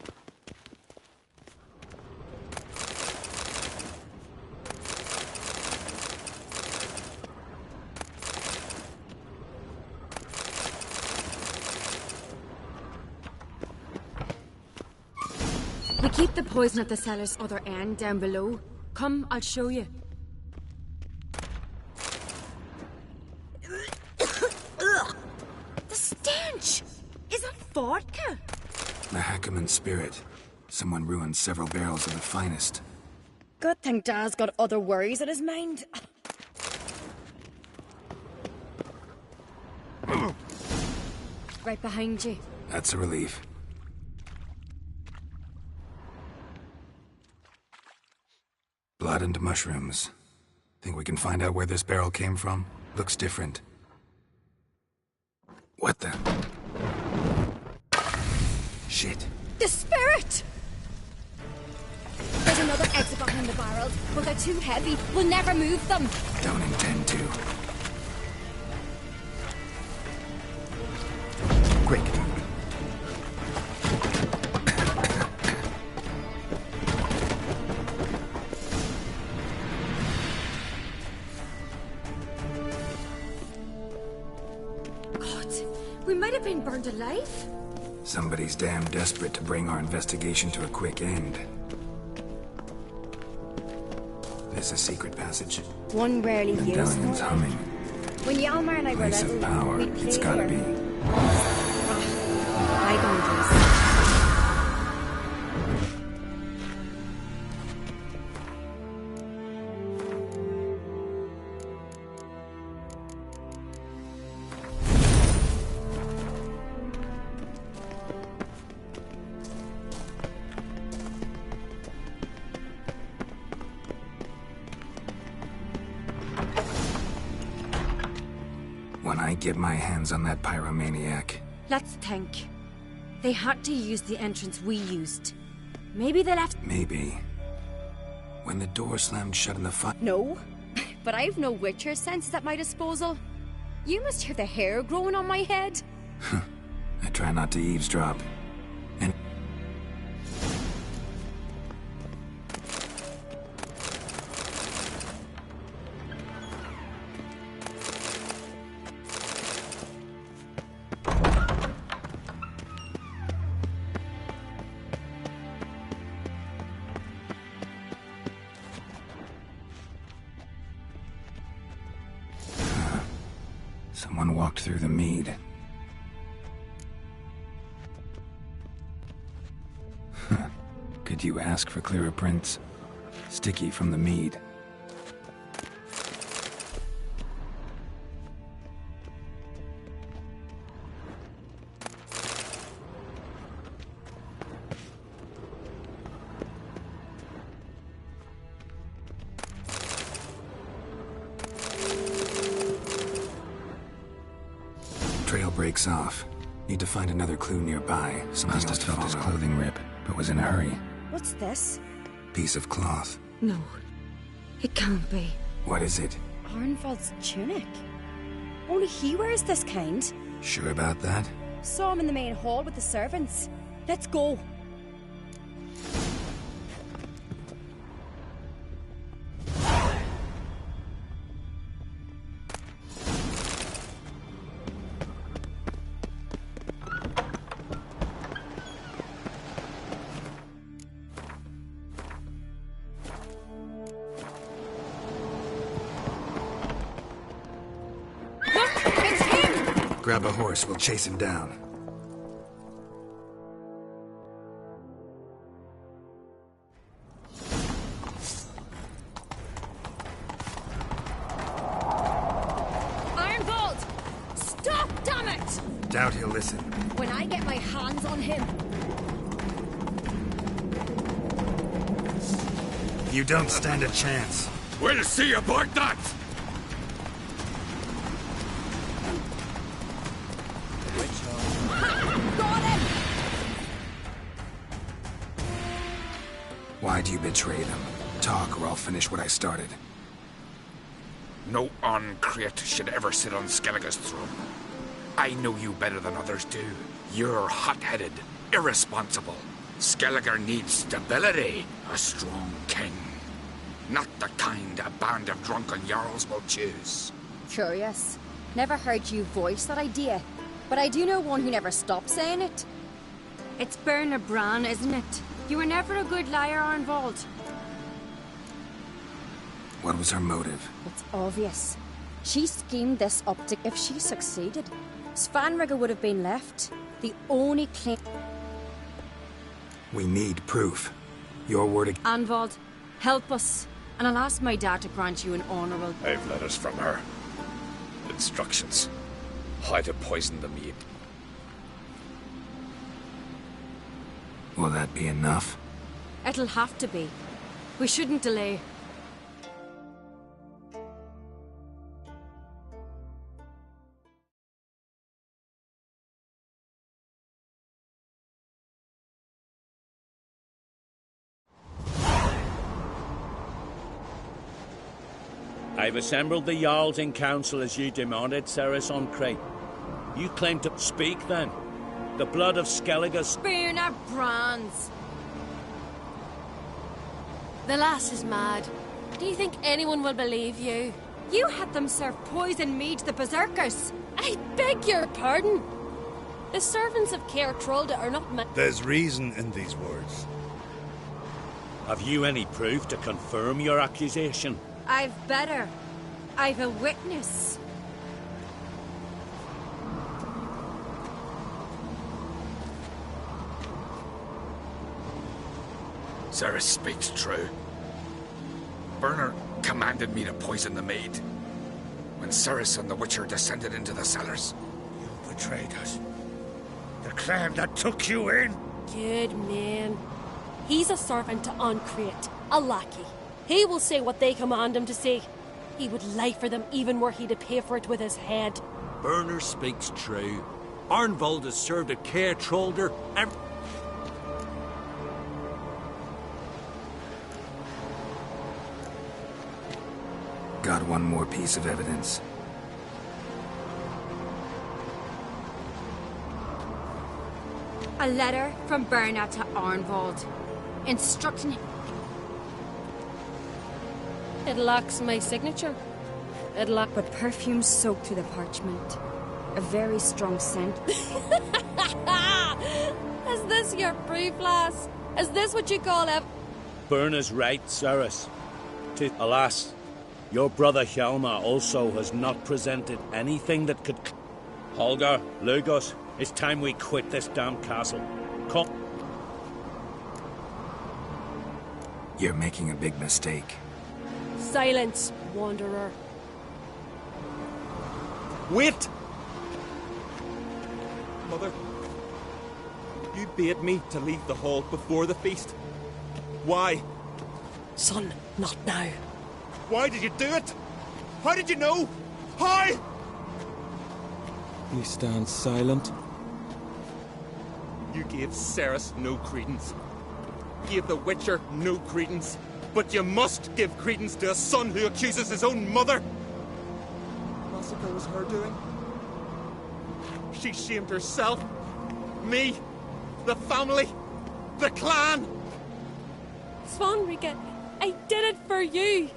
We keep the poison at the cellar's other end down below. Come, I'll show you. The stench! Is it vodka? The Hackerman spirit. Someone ruined several barrels of the finest. Good thing Dad's got other worries in his mind. Right behind you. That's a relief. Blood and mushrooms. Think we can find out where this barrel came from? Looks different. What the? Shit. The spirit! There's another exit behind the barrels, but they're too heavy. We'll never move them. Don't intend to. Quick. We might have been burned alive. Somebody's damn desperate to bring our investigation to a quick end. There's a secret passage. One rarely used. Medallion's humming. When Hjalmar and I were Place little, of power. we'd play It's gotta here. be. Bygone days. When I get my hands on that pyromaniac. Let's think. They had to use the entrance we used. Maybe they left... Maybe. When the door slammed shut in the fight. No, but I've no Witcher senses at my disposal. You must hear the hair growing on my head. I try not to eavesdrop. And... Someone walked through the mead. Could you ask for clearer prints? Sticky from the mead. breaks off. Need to find another clue nearby. Something Must else have to felt his follow. clothing rip, but was in a hurry. What's this? Piece of cloth. No. It can't be. What is it? Arnvald's tunic. Only he wears this kind. Sure about that? Saw him in the main hall with the servants. Let's go. Grab a horse, we'll chase him down. Arnvald! Stop, damn it! Doubt he'll listen. When I get my hands on him. You don't stand a chance. We'll see about that! Why'd you betray them? Talk, or I'll finish what I started. No Uncreate should ever sit on Skellige's throne. I know you better than others do. You're hot-headed, irresponsible. Skellige needs stability, a strong king. Not the kind a band of drunken jarls will choose. Curious. Never heard you voice that idea. But I do know one who never stops saying it. It's Berna Bran, isn't it? You were never a good liar, Arnvald. What was her motive? It's obvious. She schemed this up to... If she succeeded, Svanrige would have been left. The only claim... We need proof. Your word again. Arnvald, help us. And I'll ask my dad to grant you an honourable... I've letters from her. Instructions. How to poison the mead. Will that be enough? It'll have to be. We shouldn't delay. I've assembled the Jarls in council as you demanded, Ceres Uncreate. You claim to speak, then? The blood of Skellige's... Berna Brands. The lass is mad. Do you think anyone will believe you? You had them serve poison mead to the berserkers. I beg your pardon. The servants of Caer Trolda are not mad. There's reason in these words. Have you any proof to confirm your accusation? I've better. I've a witness. Ceres speaks true. Berner commanded me to poison the maid. When Ceres and the Witcher descended into the cellars. You betrayed us. The clan that took you in. Good man. He's a servant to Uncreate, a lackey. He will say what they command him to say. He would lie for them even were he to pay for it with his head. Berner speaks true. Arnvald has served at Caer Trolder. Got one more piece of evidence. A letter from Berna to Arnvald, instructing him. It lacks my signature. It lacks... But perfume soaked through the parchment. A very strong scent. Is this your proof, lass? Is this what you call it? Berna's right, Ceres. Alas, your brother Hjalmar also has not presented anything that could... Holger, Lugos, it's time we quit this damn castle. Come. You're making a big mistake. Silence, wanderer. Wait! Mother, you bade me to leave the hall before the feast. Why? Son, not now. Why did you do it? How did you know? How? We stand silent. You gave Cerys no credence. Gave the Witcher no credence. But you must give credence to a son who accuses his own mother. Massacre was her doing. She shamed herself. Me. The family. The clan. Svanrika, I did it for you.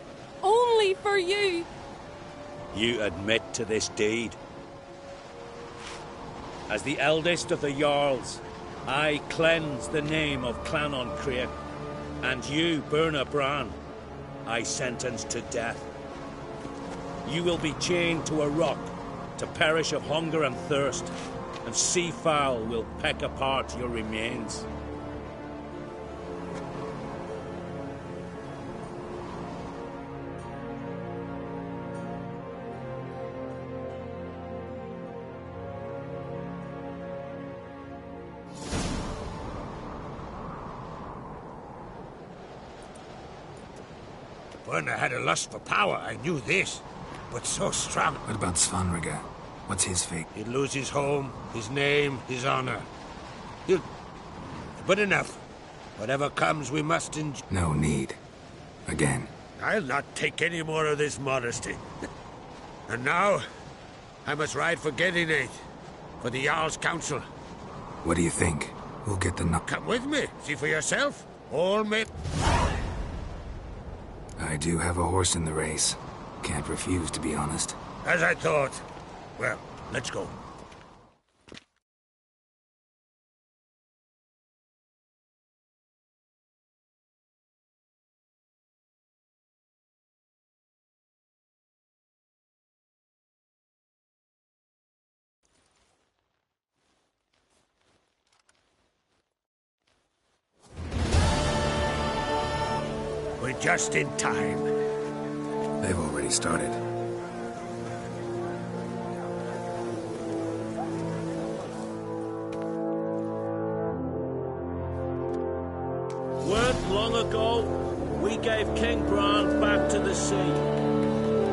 Only for you. You admit to this deed. As the eldest of the Jarls, I cleanse the name of Clan on Crete, and you, Burna Bran, I sentence to death. You will be chained to a rock to perish of hunger and thirst, and sea fowl will peck apart your remains. Burna had a lust for power, I knew this. But so strong. What about Svanrika? What's his fate? He'd lose his home, his name, his honor. He'll... But enough. Whatever comes, we must enjoy. No need. Again. I'll not take any more of this modesty. And now, I must ride for Gedinate, for the Jarl's Council. What do you think? We'll get the Come with me, see for yourself. All men... I do have a horse in the race. Can't refuse, to be honest. As I thought. Well, let's go. We're just in time. They've already started. Weren't long ago, we gave King Bran back to the sea.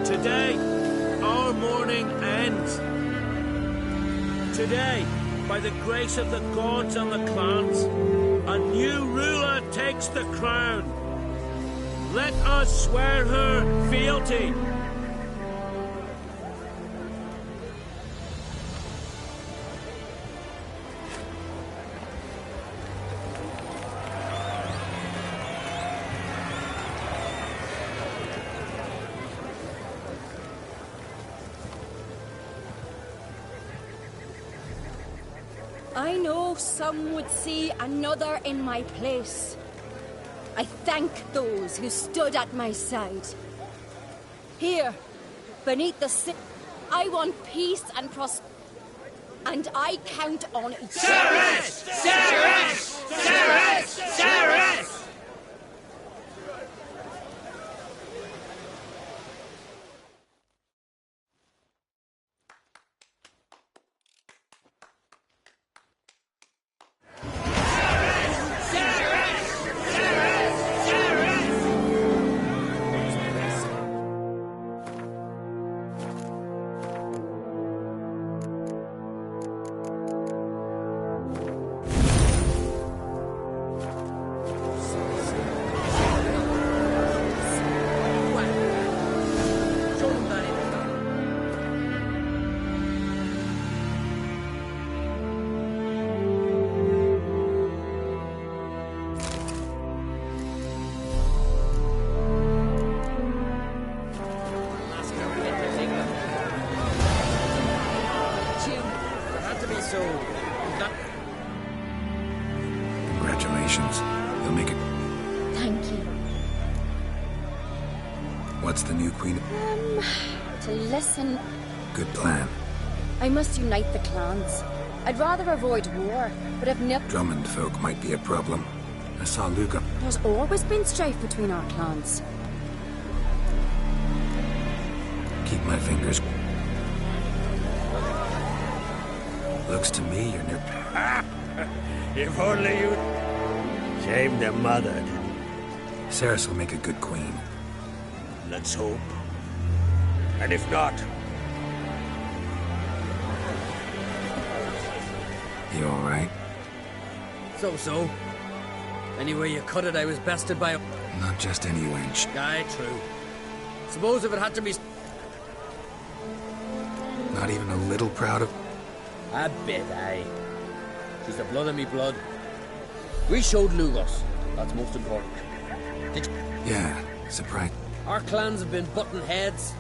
Today, our mourning ends. Today, by the grace of the gods and the clans, a new ruler takes the crown. Let us swear her fealty. I know some would see another in my place. I thank those who stood at my side. Here, beneath the sea, I want peace and prosperity. And I count on you. Cerys! Cerys! Cerys! Cerys! Congratulations. You'll make it. Thank you. What's the new queen? To listen. Good plan. I must unite the clans. I'd rather avoid war, but I've never... Drummond folk might be a problem. I saw Luca. There's always been strife between our clans. Keep my fingers. Looks to me you're near... If only you... Shame their mother. Cerys will make a good queen. Let's hope. And if not... You alright? So. Anyway you cut it, I was bested by a... Not just any wench. Aye, true. Suppose if it had to be... Not even a little proud of... A bit, aye. She's the blood of me blood. We showed Lugos. That's most important. Yeah, surprise. Our clans have been butting heads.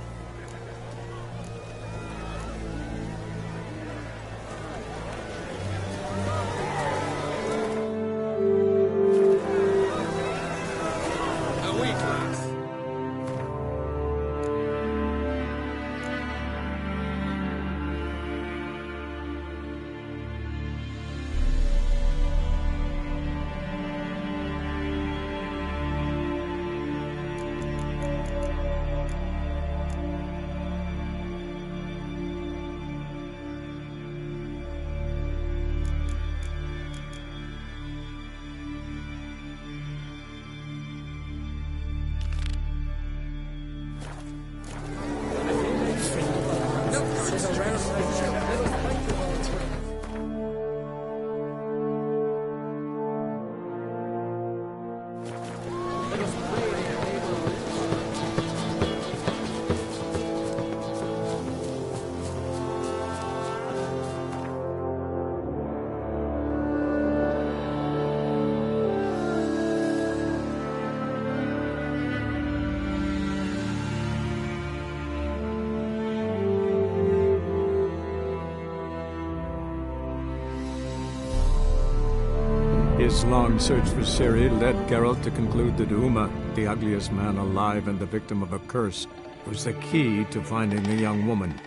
His long search for Ciri led Geralt to conclude that Uma, the ugliest man alive and the victim of a curse, was the key to finding the young woman.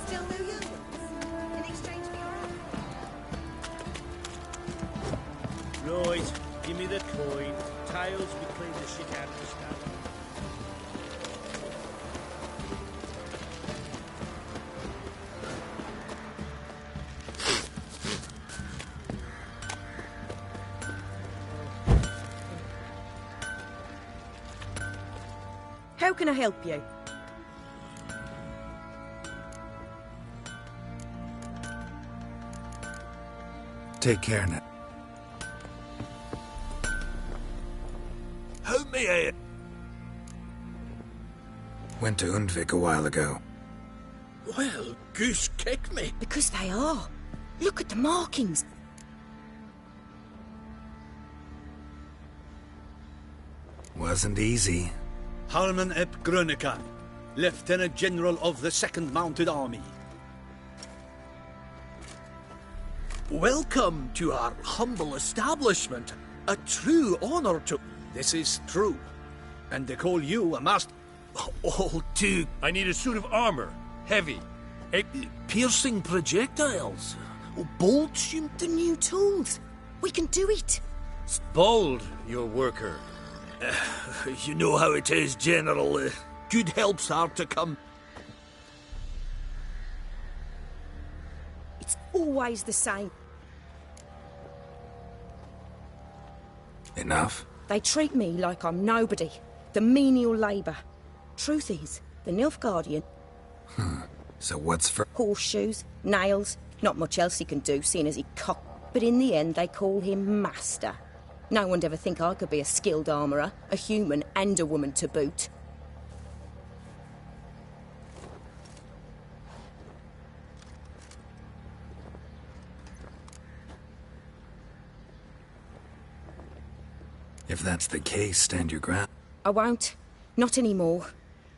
Still new young ones, in exchange for your own. Right, give me the coin. Tiles, we clean the shit out of the stuff. How can I help you? Take care now. How may I... Went to Undvik a while ago. Well, goose kick me. Because they are. Look at the markings. Wasn't easy. Harman ep Grönekan, Lieutenant General of the 2nd Mounted Army. Welcome to our humble establishment. A true honor to... This is true. And they call you a master... All too... I need a suit of armor. Heavy. Piercing projectiles. Bolts, you... The new tools. We can do it. Bold, your worker. You know how it is, General. Good help's hard to come. It's always the same. Enough? They treat me like I'm nobody. The menial labour. Truth is, the Nilfgaardian... So what's for... Horseshoes, nails, not much else he can do, seeing as he cock... But in the end, they call him Master. No one'd ever think I could be a skilled armourer, a human and a woman to boot. If that's the case, stand your ground. I won't. Not anymore.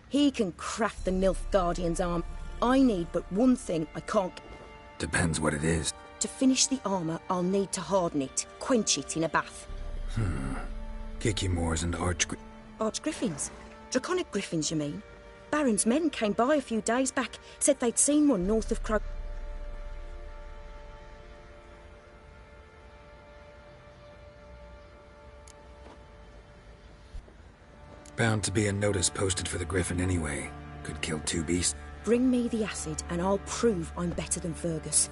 He can craft the Nilf Guardian's arm. I need but one thing I can't... Depends what it is. To finish the armour, I'll need to harden it, quench it in a bath. Kikimoors and Archgriffins? Draconic griffins, you mean? Baron's men came by a few days back, said they'd seen one north of Crow... Bound to be a notice posted for the Griffin anyway. Could kill 2 beasts. Bring me the acid and I'll prove I'm better than Fergus.